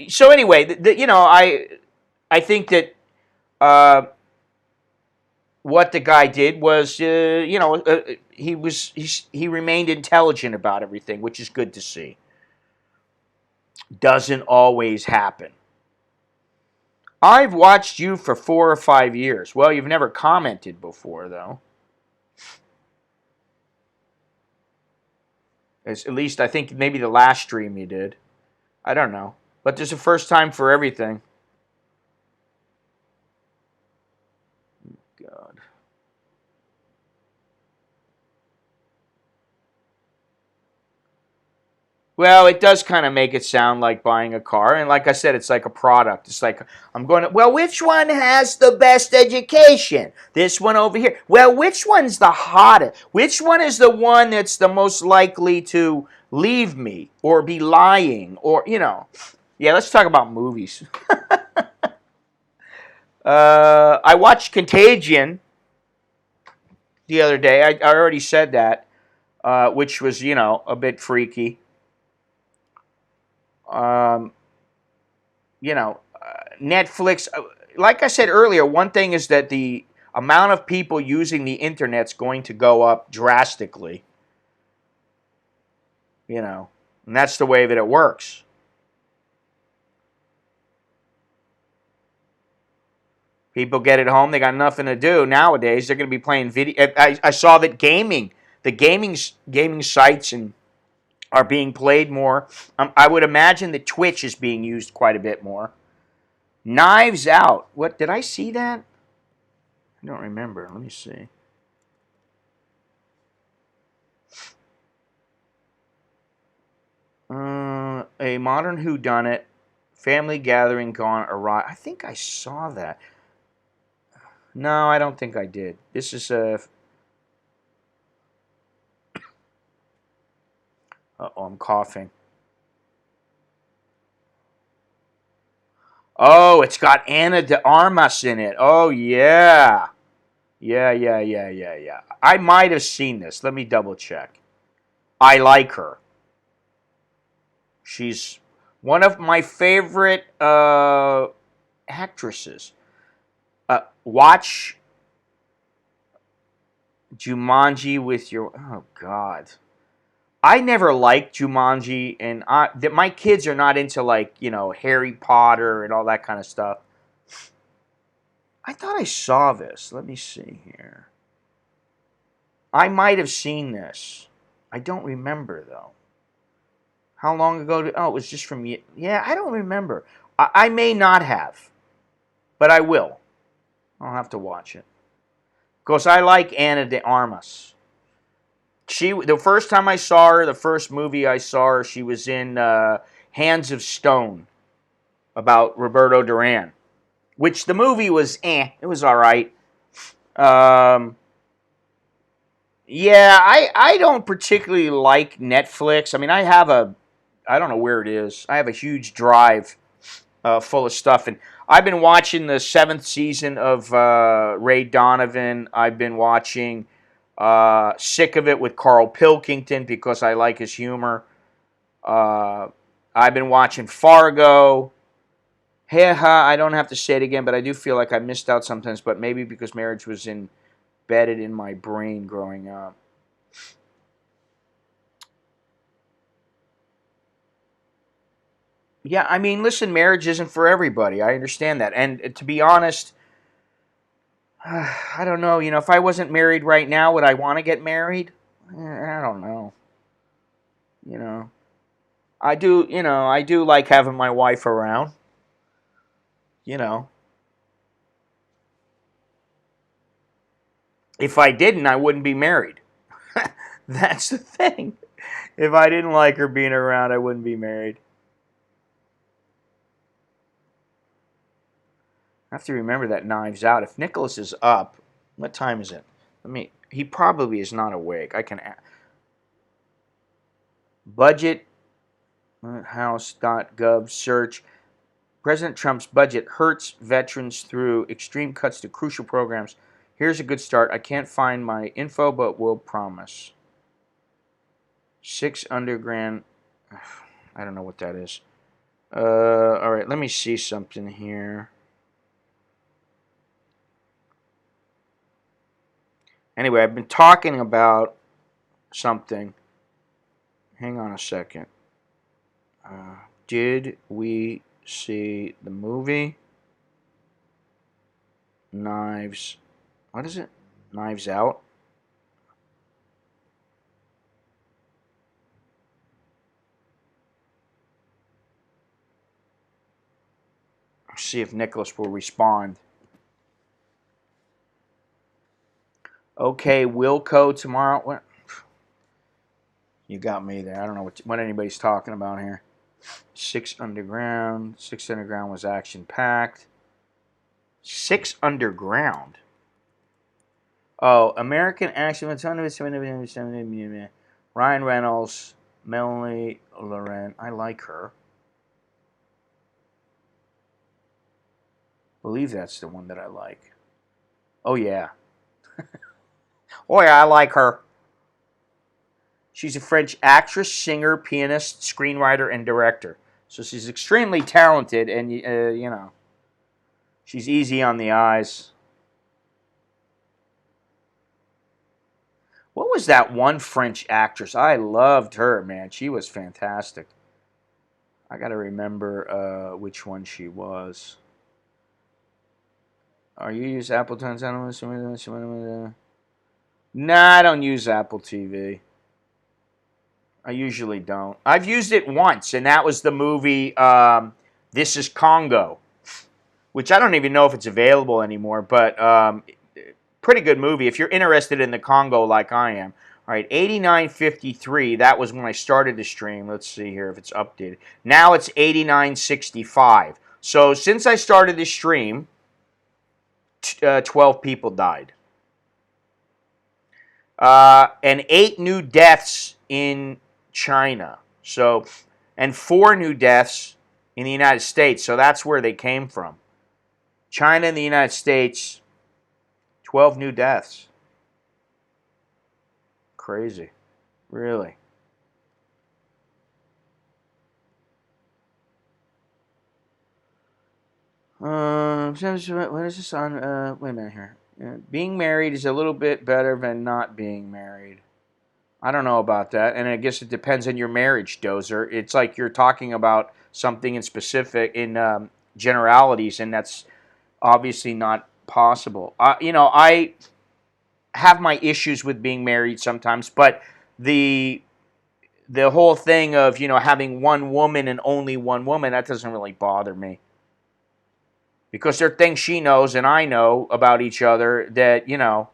so anyway, I think that uh, what the guy did was he remained intelligent about everything, which is good to see. Doesn't always happen. I've watched you for 4 or 5 years. Well, you've never commented before, though. At least I think maybe the last stream you did. I don't know. But there's a first time for everything. God. Well, it does kind of make it sound like buying a car. And like I said, it's like a product. It's like, I'm going to, well, which one has the best education? This one over here. Well, which one's the hottest? Which one is the one that's the most likely to leave me or be lying or, Yeah, let's talk about movies. I watched Contagion the other day. I already said that, which was, a bit freaky. Um, Netflix, like I said earlier, one thing is that the amount of people using the internet's going to go up drastically. And that's the way that it works. People get at home, they got nothing to do. Nowadays, they're going to be playing video. I saw that the gaming sites are being played more. I would imagine that Twitch is being used quite a bit more. Knives Out. What, did I see that? I don't remember. Let me see. A modern whodunit, family gathering gone awry. I think I saw that. No, I don't think I did. This is a. Uh-oh, I'm coughing. Oh, it's got Ana de Armas in it. Oh, yeah. Yeah. I might have seen this. Let me double check. I like her. She's one of my favorite actresses. Watch Jumanji with your. Oh, God. I never liked Jumanji, and my kids are not into, like, Harry Potter and all that kind of stuff. I thought I saw this. Let me see here. I might have seen this. I don't remember, though. How long ago? Oh, it was just from... Yeah, I don't remember. I may not have, but I will. I'll have to watch it. Because I like Ana de Armas. The first time I saw her, the first movie I saw her, she was in Hands of Stone about Roberto Duran, which the movie was it was all right. Yeah, I don't particularly like Netflix. I mean, I don't know where it is. I have a huge drive full of stuff, and I've been watching the 7th season of Ray Donovan. I've been watching Sick of It with Carl Pilkington because I like his humor. I've been watching Fargo. I don't have to say it again, but I do feel like I missed out sometimes, but maybe because marriage was embedded in my brain growing up. Yeah, I mean, listen, marriage isn't for everybody. I understand that. And to be honest, I don't know. If I wasn't married right now, would I want to get married? I don't know. You know, I do like having my wife around. You know, If I didn't, I wouldn't be married. That's the thing. If I didn't like her being around, I wouldn't be married. I have to remember that Knives Out. If Nicholas is up, what time is it? He probably is not awake. I can budgethouse.gov search. President Trump's budget hurts veterans through extreme cuts to crucial programs. Here's a good start. I can't find my info, but will promise. 6 underground. I don't know what that is. All right, let me see something here. Anyway, I've been talking about something. Hang on a second. Did we see the movie Knives? What is it? Knives Out? Let's see if Nicholas will respond. Okay, Wilco tomorrow. What? You got me there. I don't know what anybody's talking about here. 6 Underground. 6 Underground was action-packed. 6 Underground. Oh, American Action. Ryan Reynolds. Melanie Laurent. I like her. I believe that's the one that I like. Oh, yeah. Oh, yeah, I like her. She's a French actress, singer, pianist, screenwriter, and director. So she's extremely talented, and, you know, she's easy on the eyes. What was that one French actress? I loved her, man. She was fantastic. I got to remember which one she was. Are you use Apple TV? Nah, I don't use Apple TV. I usually don't. I've used it once, and that was the movie This is Congo, which I don't even know if it's available anymore, but pretty good movie if you're interested in the Congo like I am. All right, 89.53, that was when I started the stream. Let's see here if it's updated. Now it's 89.65. So since I started the stream, 12 people died. And 8 new deaths in China. So, and 4 new deaths in the United States. So that's where they came from. China and the United States, 12 new deaths. Crazy. Really. What is this on? Wait a minute here. Being married is a little bit better than not being married. I don't know about that, and I guess it depends on your marriage, Dozer. It's like you're talking about something in specific, in generalities, and that's obviously not possible. You know, I have my issues with being married sometimes, but the whole thing of, you know, having one woman and only one woman, that doesn't really bother me. Because there are things she knows and I know about each other that, you know,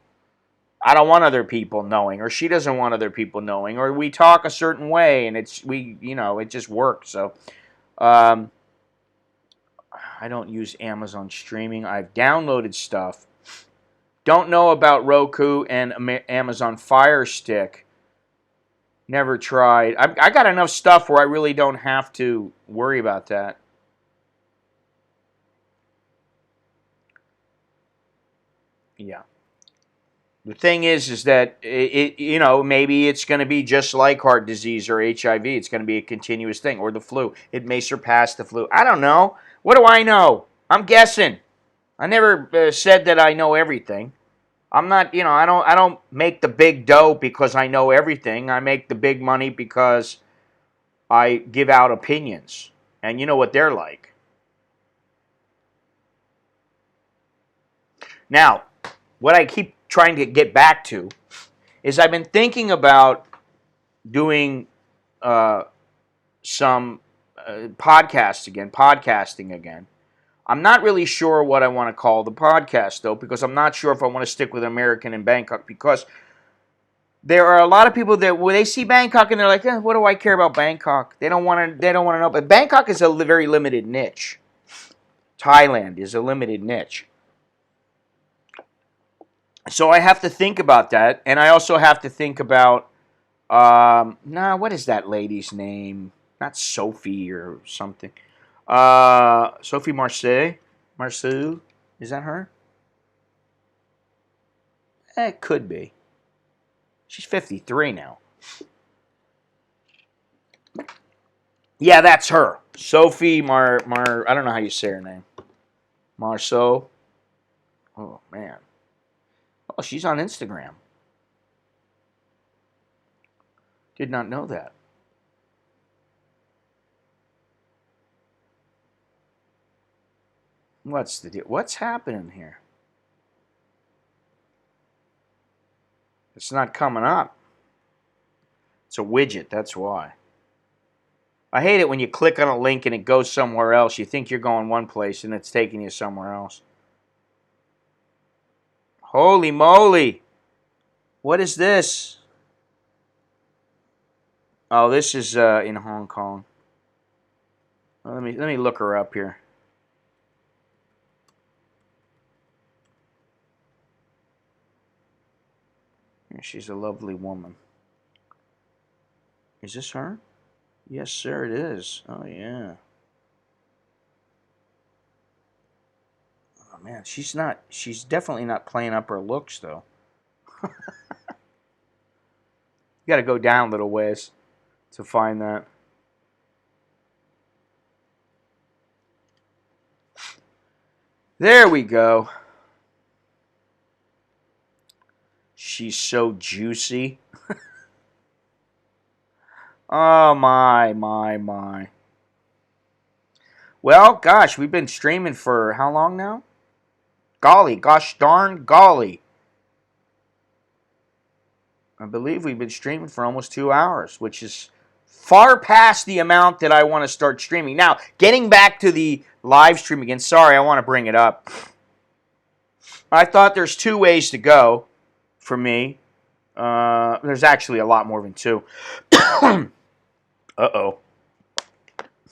I don't want other people knowing, or she doesn't want other people knowing, or we talk a certain way and it just works. So, I don't use Amazon streaming. I've downloaded stuff. Don't know about Roku and Amazon Fire Stick. Never tried. I got enough stuff where I really don't have to worry about that. Yeah. The thing is that you know, maybe it's going to be just like heart disease or HIV. It's going to be a continuous thing, or the flu. It may surpass the flu. I don't know. What do I know? I'm guessing. I never said that I know everything. I'm not, you know, I don't make the big dough because I know everything. I make the big money because I give out opinions, and you know what they're like. Now, what I keep trying to get back to is I've been thinking about doing some podcasting again, I'm not really sure what I want to call the podcast, though, because I'm not sure if I want to stick with American in Bangkok, because there are a lot of people that when they see Bangkok and they're like, what do I care about Bangkok? They don't want to. They don't want to know. But Bangkok is a very limited niche. Thailand is a limited niche. So I have to think about that, and I also have to think about what is that lady's name? Not Sophie or something. Sophie Marceau, is that her? It could be. She's 53 now. Yeah, that's her. Sophie I don't know how you say her name. Marceau. Oh, man. Oh, she's on Instagram. Did not know that. What's the deal? What's happening here? It's not coming up. It's a widget, that's why. I hate it when you click on a link and it goes somewhere else. You think you're going one place and it's taking you somewhere else. Holy moly. What is this? Oh, this is in Hong Kong. Well, let me look her up here. She's a lovely woman. Is this her? Yes, sir, it is. Oh, yeah. Oh, man, she's definitely not playing up her looks, though. You got to go down a little ways to find that. There we go. She's so juicy. Oh, my. Well, gosh, we've been streaming for how long now? Golly, gosh darn golly. I believe we've been streaming for almost 2 hours, which is far past the amount that I want to start streaming. Now, getting back to the live stream again, sorry, I want to bring it up. I thought there's 2 ways to go for me. There's actually a lot more than 2. Uh-oh.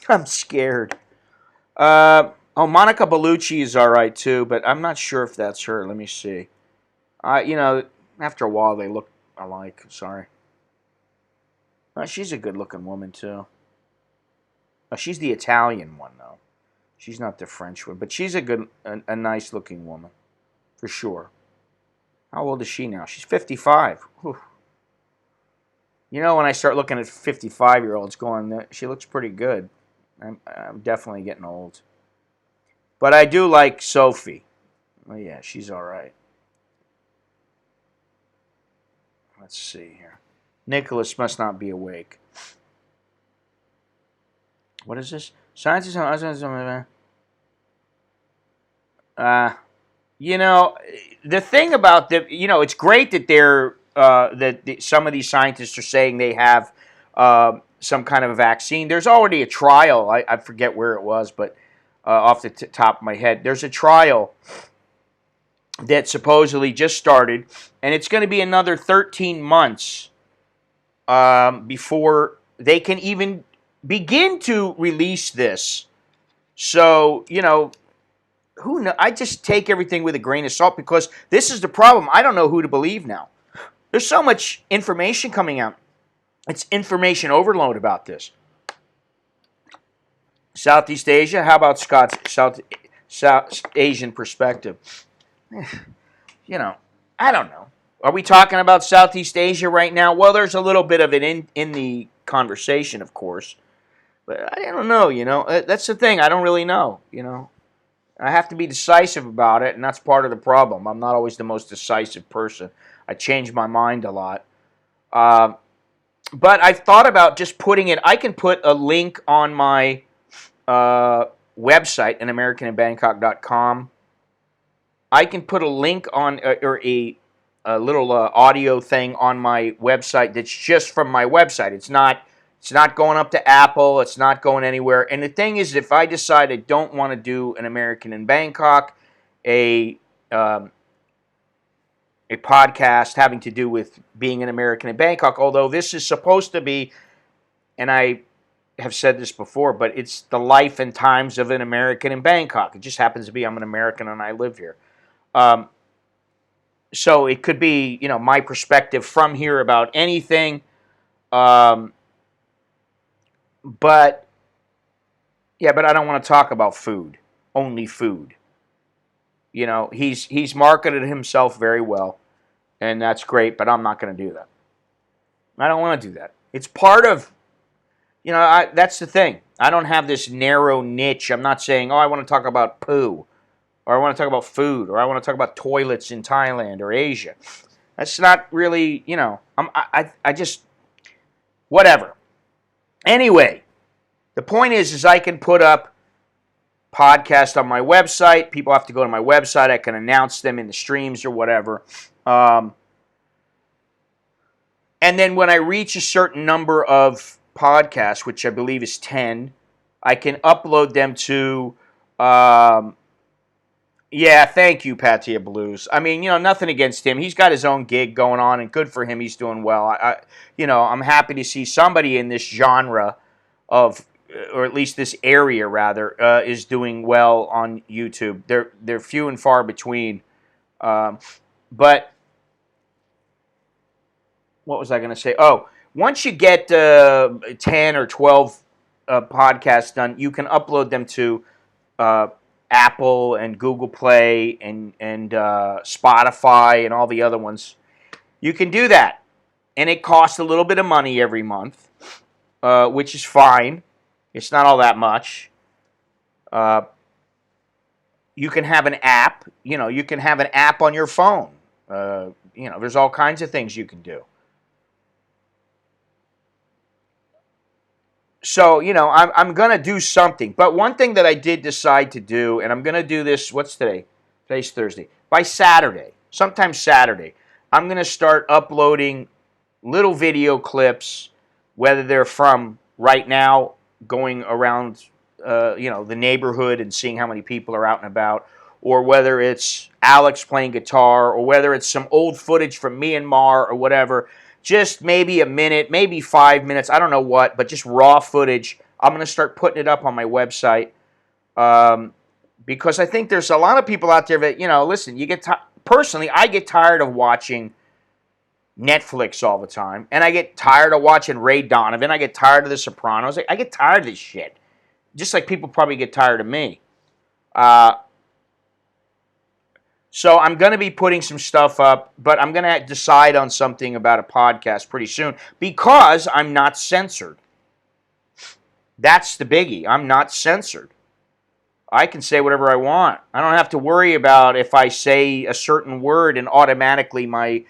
I'm scared. Monica Bellucci is all right, too, but I'm not sure if that's her. Let me see. After a while, they look alike. Sorry. She's a good-looking woman, too. She's the Italian one, though. She's not the French one, but she's a nice-looking woman, for sure. How old is she now? She's 55. Whew. When I start looking at 55-year-olds going, she looks pretty good. I'm definitely getting old. But I do like Sophie. Well, yeah, she's all right. Let's see here. Nicholas must not be awake. What is this? Scientists the thing about it's great that some of these scientists are saying they have some kind of a vaccine. There's already a trial. I forget where it was, but off the top of my head, there's a trial that supposedly just started, and it's going to be another 13 months before they can even begin to release this. So, who knows? I just take everything with a grain of salt, because this is the problem. I don't know who to believe now. There's so much information coming out. It's information overload about this. Southeast Asia? How about Scott's South Asian perspective? I don't know. Are we talking about Southeast Asia right now? Well, there's a little bit of it in the conversation, of course. But I don't know, That's the thing. I don't really know, I have to be decisive about it, and that's part of the problem. I'm not always the most decisive person. I change my mind a lot. But I've thought about just putting it. I can put a link on my website, AnAmericanInBangkok.com. I can put a link on, or a little audio thing on my website that's just from my website. It's not It's not going up to Apple. It's not going anywhere. And the thing is, if I decide I don't want to do an American in Bangkok, a podcast having to do with being an American in Bangkok, although this is supposed to be, and I have said this before, but it's the life and times of an American in Bangkok. It just happens to be I'm an American and I live here. So it could be, my perspective from here about anything. But I don't want to talk about food, only food. He's marketed himself very well, and that's great, but I'm not going to do that. I don't want to do that. It's part of, that's the thing. I don't have this narrow niche. I'm not saying, I want to talk about poo, or I want to talk about food, or I want to talk about toilets in Thailand or Asia. That's not really, I just, whatever. Anyway, the point is I can put up podcasts on my website. People have to go to my website. I can announce them in the streams or whatever. And then when I reach a certain number of podcasts, which I believe is 10, I can upload them to, thank you, Patia Blues. I mean, nothing against him. He's got his own gig going on, and good for him. He's doing well. I'm happy to see somebody in this genre of, or at least this area rather, is doing well on YouTube. They're few and far between. But what was I going to say? Oh, once you get 10 or 12 podcasts done, you can upload them to Apple and Google Play and Spotify and all the other ones. You can do that. And it costs a little bit of money every month, which is fine. It's not all that much. You can have an app. You can have an app on your phone. There's all kinds of things you can do. So, I'm going to do something. But one thing that I did decide to do, and I'm going to do this, what's today? Today's Thursday. By Saturday, sometime Saturday, I'm going to start uploading little video clips, whether they're from right now, going around, the neighborhood and seeing how many people are out and about, or whether it's Alex playing guitar, or whether it's some old footage from Myanmar or whatever. Just maybe a minute, maybe 5 minutes, I don't know what, but just raw footage. I'm going to start putting it up on my website because I think there's a lot of people out there that, listen, personally, I get tired of watching Netflix all the time, and I get tired of watching Ray Donovan. I get tired of The Sopranos. I get tired of this shit, just like people probably get tired of me. So I'm going to be putting some stuff up, but I'm going to decide on something about a podcast pretty soon because I'm not censored. That's the biggie. I'm not censored. I can say whatever I want. I don't have to worry about if I say a certain word and automatically my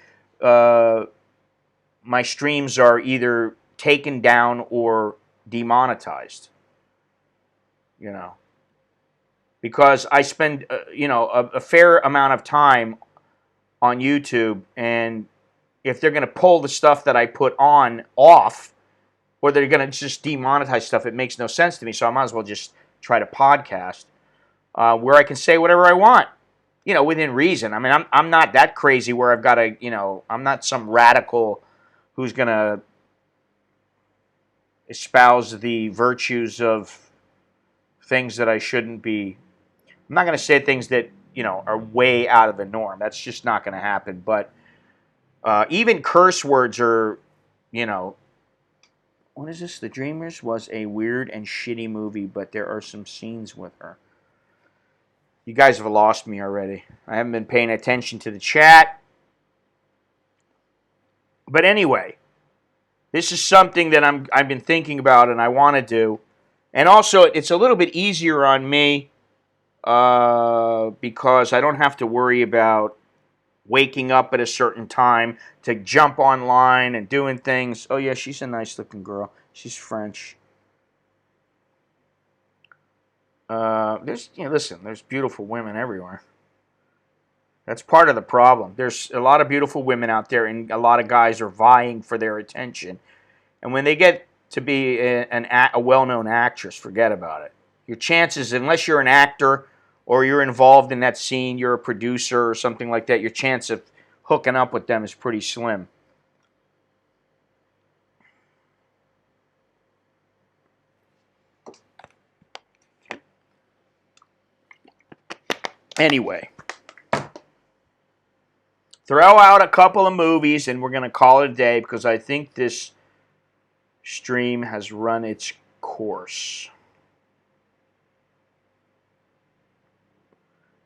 streams are either taken down or demonetized. Because I spend, a fair amount of time on YouTube, and if they're going to pull the stuff that I put on off, or they're going to just demonetize stuff, it makes no sense to me, so I might as well just try to podcast where I can say whatever I want, within reason. I mean, I'm not that crazy where I've got to, I'm not some radical who's going to espouse the virtues of things that I shouldn't be. I'm not going to say things that, are way out of the norm. That's just not going to happen. But even curse words are, what is this? The Dreamers was a weird and shitty movie, but there are some scenes with her. You guys have lost me already. I haven't been paying attention to the chat. But anyway, this is something that I've been thinking about and I want to do. And also, it's a little bit easier on me because I don't have to worry about waking up at a certain time to jump online and doing things. Oh, yeah, she's a nice-looking girl. She's French. There's beautiful women everywhere. That's part of the problem. There's a lot of beautiful women out there, and a lot of guys are vying for their attention. And when they get to be a well-known actress. Forget about it. Your chances, unless you're an actor or you're involved in that scene, you're a producer or something like that, your chance of hooking up with them is pretty slim. Anyway, throw out a couple of movies and we're going to call it a day because I think this stream has run its course.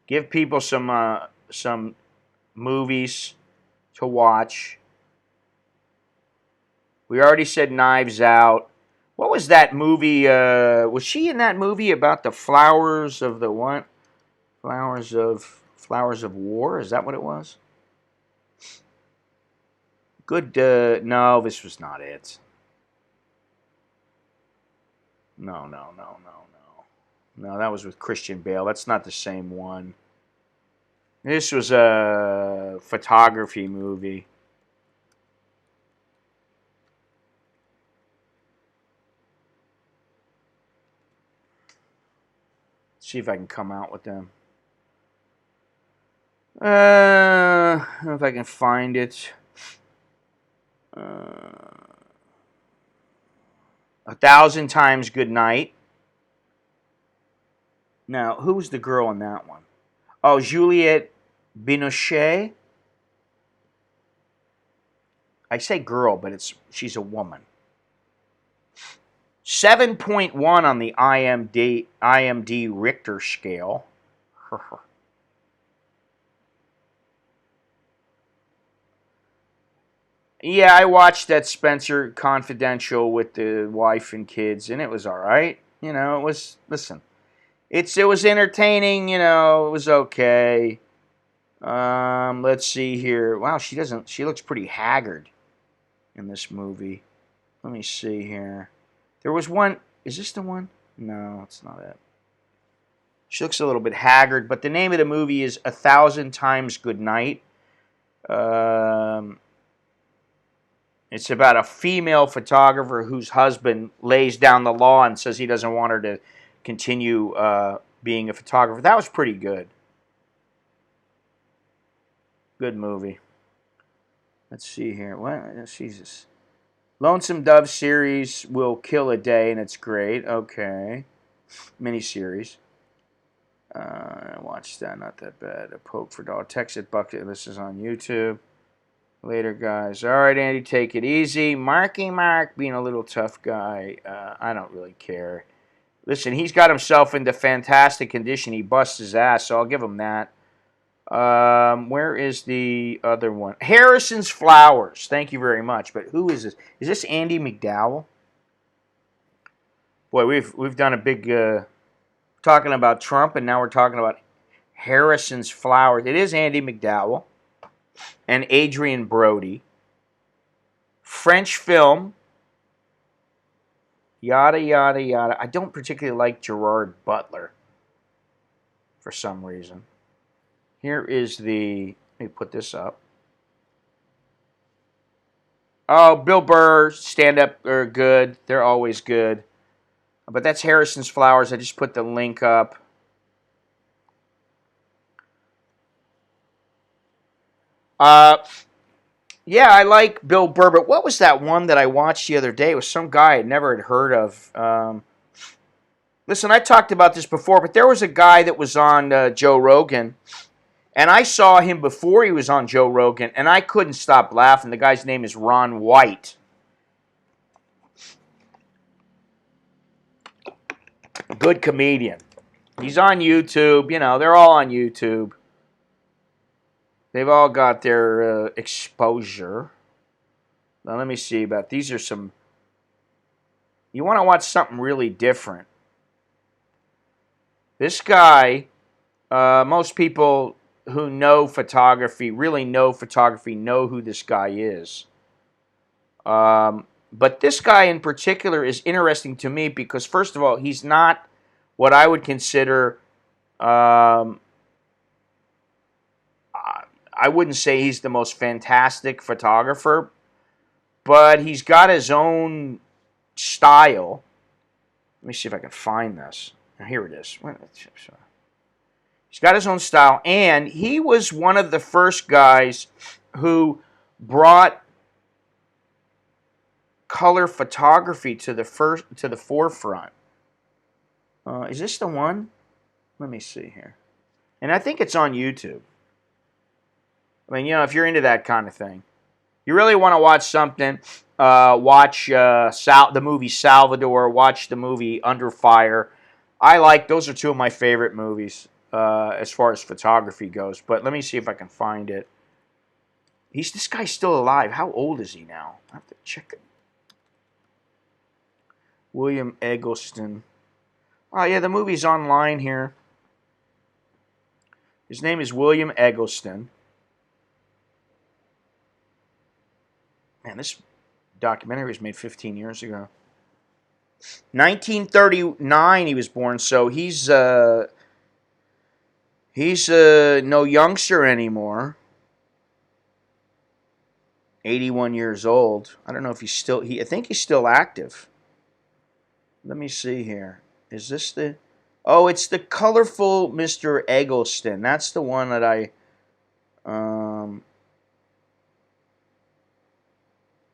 Give people some movies to watch. We already said Knives Out. What was that movie? Was she in that movie about the flowers of the what? Flowers of War? Is that what it was? Good. No, this was not it. No. No, that was with Christian Bale. That's not the same one. This was a photography movie. Let's see if I can come out with them. I don't know if I can find it. 1,000 Times Good Night. Now, who was the girl in that one? Oh, Juliette Binoche. I say girl, but she's a woman. 7.1 on the IMD Richter scale. Yeah, I watched that Spencer Confidential with the wife and kids, and it was all right. You know, it was. Listen, it was entertaining. You know, it was okay. Let's see here. Wow, she looks pretty haggard in this movie. Let me see here. There was one. Is this the one? No, it's not it. She looks a little bit haggard, but the name of the movie is 1,000 Times Good Night. It's about a female photographer whose husband lays down the law and says he doesn't want her to continue being a photographer. That was pretty good. Good movie. Let's see here. What? Jesus. Lonesome Dove series will kill a day, and it's great. Okay. Miniseries. I watched that. Not that bad. A Poke for Dog. Texas Bucket. This is on YouTube. Later, guys. All right, Andy, take it easy. Marky Mark being a little tough guy. I don't really care. Listen, he's got himself into fantastic condition. He busts his ass, so I'll give him that. Where is the other one? Harrison's Flowers. Thank you very much. But who is this? Is this Andy McDowell? Boy, we've done a big talking about Trump, and now we're talking about Harrison's Flowers. It is Andy McDowell and Adrian Brody. French film. Yada, yada, yada. I don't particularly like Gerard Butler for some reason. Here is the... Let me put this up. Oh, Bill Burr, stand-up are good. They're always good. But that's Harrison's Flowers. I just put the link up. Yeah, I like Bill Burr, but what was that one that I watched the other day? It was some guy I'd never heard of. Listen, I talked about this before, but there was a guy that was on Joe Rogan, and I saw him before he was on Joe Rogan, and I couldn't stop laughing. The guy's name is Ron White. Good comedian. He's on YouTube. You know, they're all on YouTube. They've all got their exposure. Now, let me see about these are some... You want to watch something really different. This guy, most people who know photography, really know photography, know who this guy is. But this guy in particular is interesting to me because, first of all, he's not what I would consider... I wouldn't say he's the most fantastic photographer, but he's got his own style. Let me see if I can find this. Now, here it is. He's got his own style, and he was one of the first guys who brought color photography to the forefront. Is this the one? Let me see here. And I think it's on YouTube. I mean, if you're into that kind of thing, you really want to watch something. Watch the movie Salvador. Watch the movie Under Fire. Those are two of my favorite movies as far as photography goes. But let me see if I can find it. This guy's still alive. How old is he now? I have to check it. William Eggleston. Oh yeah, the movie's online here. His name is William Eggleston. Man, this documentary was made 15 years ago. 1939 he was born, so he's no youngster anymore. 81 years old. I don't know if he's still. I think he's still active. Let me see here. Is this the? Oh, it's the colorful Mr. Eggleston. That's the one that I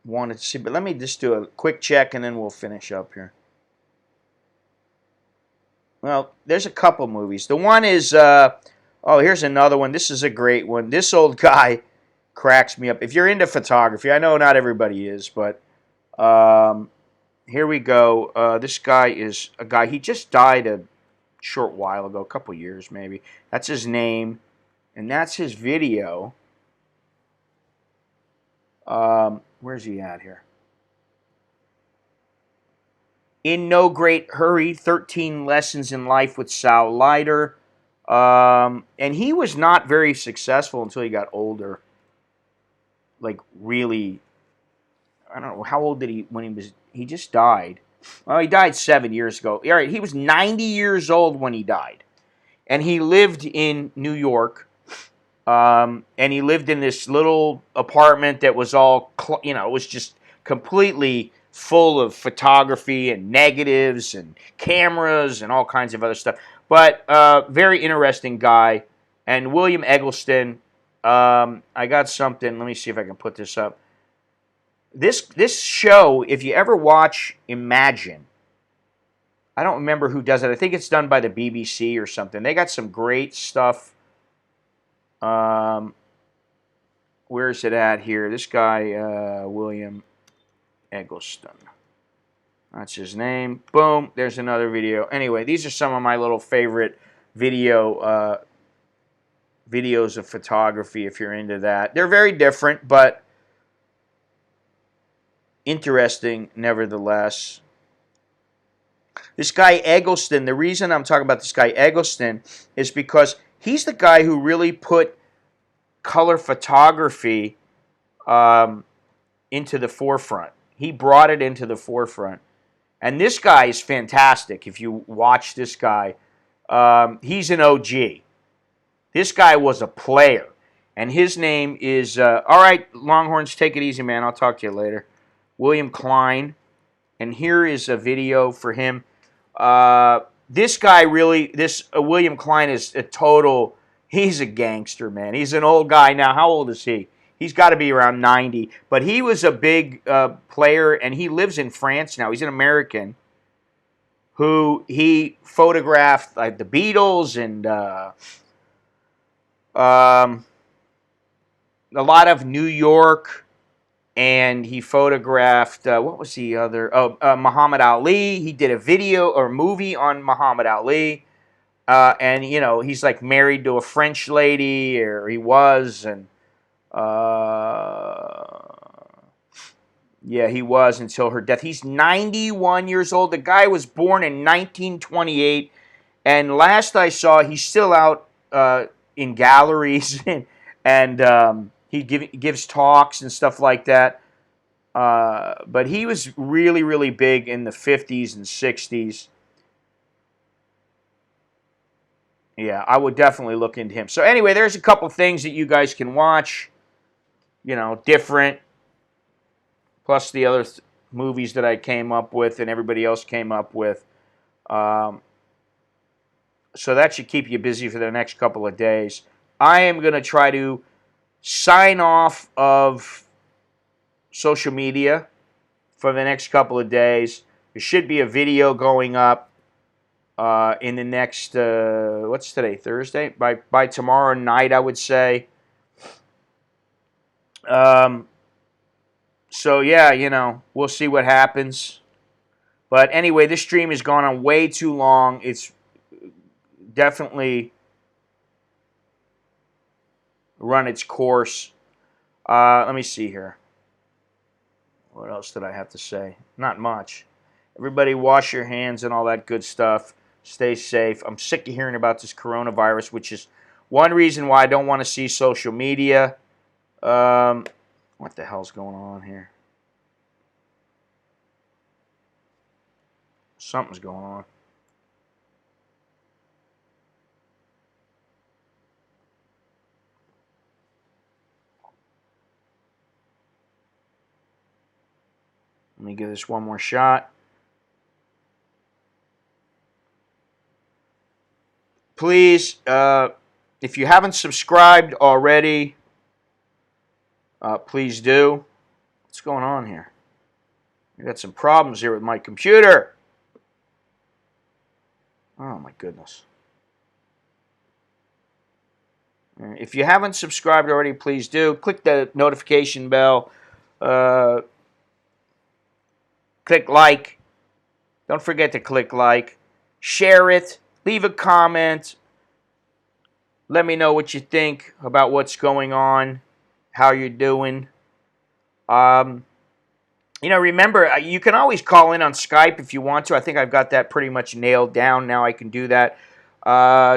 wanted to see. But let me just do a quick check and then we'll finish up here. Well, there's a couple movies. The one is, here's another one. This is a great one. This old guy cracks me up. If you're into photography, I know not everybody is, but here we go. This guy is a guy, he just died a short while ago, a couple years maybe. That's his name, and that's his video. Where's he at here? In No Great Hurry, 13 Lessons in Life with Sal Leiter. And he was not very successful until he got older. Like, really, I don't know, how old did he just died. Well, he died 7 years ago. All right, he was 90 years old when he died. And he lived in New York. And he lived in this little apartment that was all, it was just completely full of photography and negatives and cameras and all kinds of other stuff. But very interesting guy. And William Eggleston, I got something. Let me see if I can put this up. This show, if you ever watch Imagine, I don't remember who does it. I think it's done by the BBC or something. They got some great stuff. Where is it at here? This guy, William Eggleston. That's his name. Boom. There's another video. Anyway, these are some of my little favorite videos of photography if you're into that. They're very different, but interesting nevertheless. This guy Eggleston, the reason I'm talking about this guy Eggleston is because he's the guy who really put color photography into the forefront. He brought it into the forefront. And this guy is fantastic. If you watch this guy, he's an OG. This guy was a player. And his name is, all right, Longhorns, take it easy, man. I'll talk to you later. William Klein. And here is a video for him. This guy really, William Klein is a total, he's a gangster, man. He's an old guy now. How old is he? He's got to be around 90. But he was a big player, and he lives in France now. He's an American who he photographed like the Beatles and a lot of New York. And he photographed, what was the other? Muhammad Ali. He did a video or movie on Muhammad Ali. And, he's like married to a French lady, or he was. And, yeah, he was until her death. He's 91 years old. The guy was born in 1928. And last I saw, he's still out in galleries. and he gives talks and stuff like that. But he was really, really big in the 50s and 60s. Yeah, I would definitely look into him. So anyway, there's a couple things that you guys can watch. Different. Plus the other movies that I came up with and everybody else came up with. So that should keep you busy for the next couple of days. I am going to try to sign off of social media for the next couple of days. There should be a video going up in the next, what's today, Thursday? By tomorrow night, I would say. So, yeah, you know, we'll see what happens. But anyway, this stream has gone on way too long. It's definitely run its course. Let me see here. What else did I have to say? Not much. Everybody wash your hands and all that good stuff. Stay safe. I'm sick of hearing about this coronavirus, which is one reason why I don't want to see social media. What the hell's going on here? Something's going on. Let me give this one more shot. Please, if you haven't subscribed already, please do. What's going on here? I got some problems here with my computer. Oh my goodness. If you haven't subscribed already, please do. Click the notification bell. Click like. Don't forget to click like. Share it. Leave a comment. Let me know what you think about what's going on, how you're doing. You know, remember, you can always call in on Skype if you want to. I think I've got that pretty much nailed down. Now I can do that.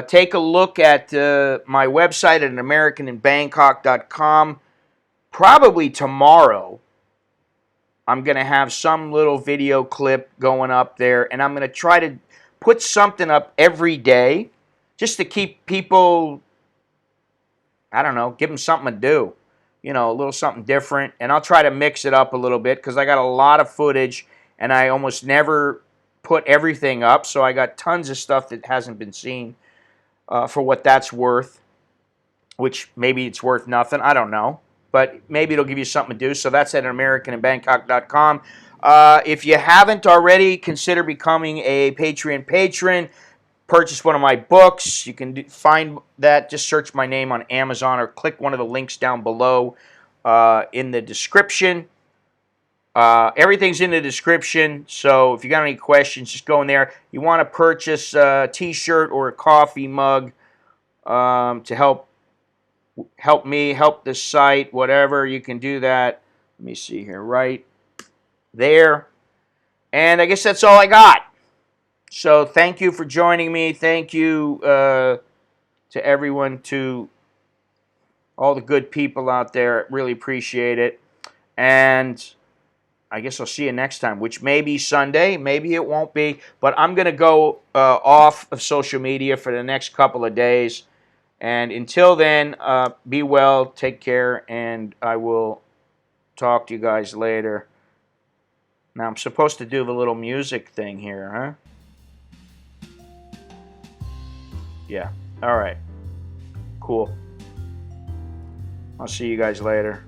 Take a look at my website at americaninbangkok.com. Probably tomorrow, I'm going to have some little video clip going up there, and I'm going to try to put something up every day just to keep people, I don't know, give them something to do. You know, a little something different, and I'll try to mix it up a little bit because I got a lot of footage, and I almost never put everything up, so I got tons of stuff that hasn't been seen for what that's worth, which maybe it's worth nothing. I don't know, but maybe it'll give you something to do, so that's at americaninbangkok.com. If you haven't already, consider becoming a Patreon patron. Purchase one of my books. You can find that. Just search my name on Amazon or click one of the links down below in the description. Everything's in the description, so if you got any questions, just go in there. You want to purchase a t-shirt or a coffee mug to help me, help the site, whatever, you can do that. Let me see here, right there. And I guess that's all I got. So thank you for joining me. Thank you to everyone, to all the good people out there. Really appreciate it. And I guess I'll see you next time, which may be Sunday. Maybe it won't be. But I'm going to go off of social media for the next couple of days. And until then, be well, take care, and I will talk to you guys later. Now, I'm supposed to do the little music thing here, huh? Yeah. All right. Cool. I'll see you guys later.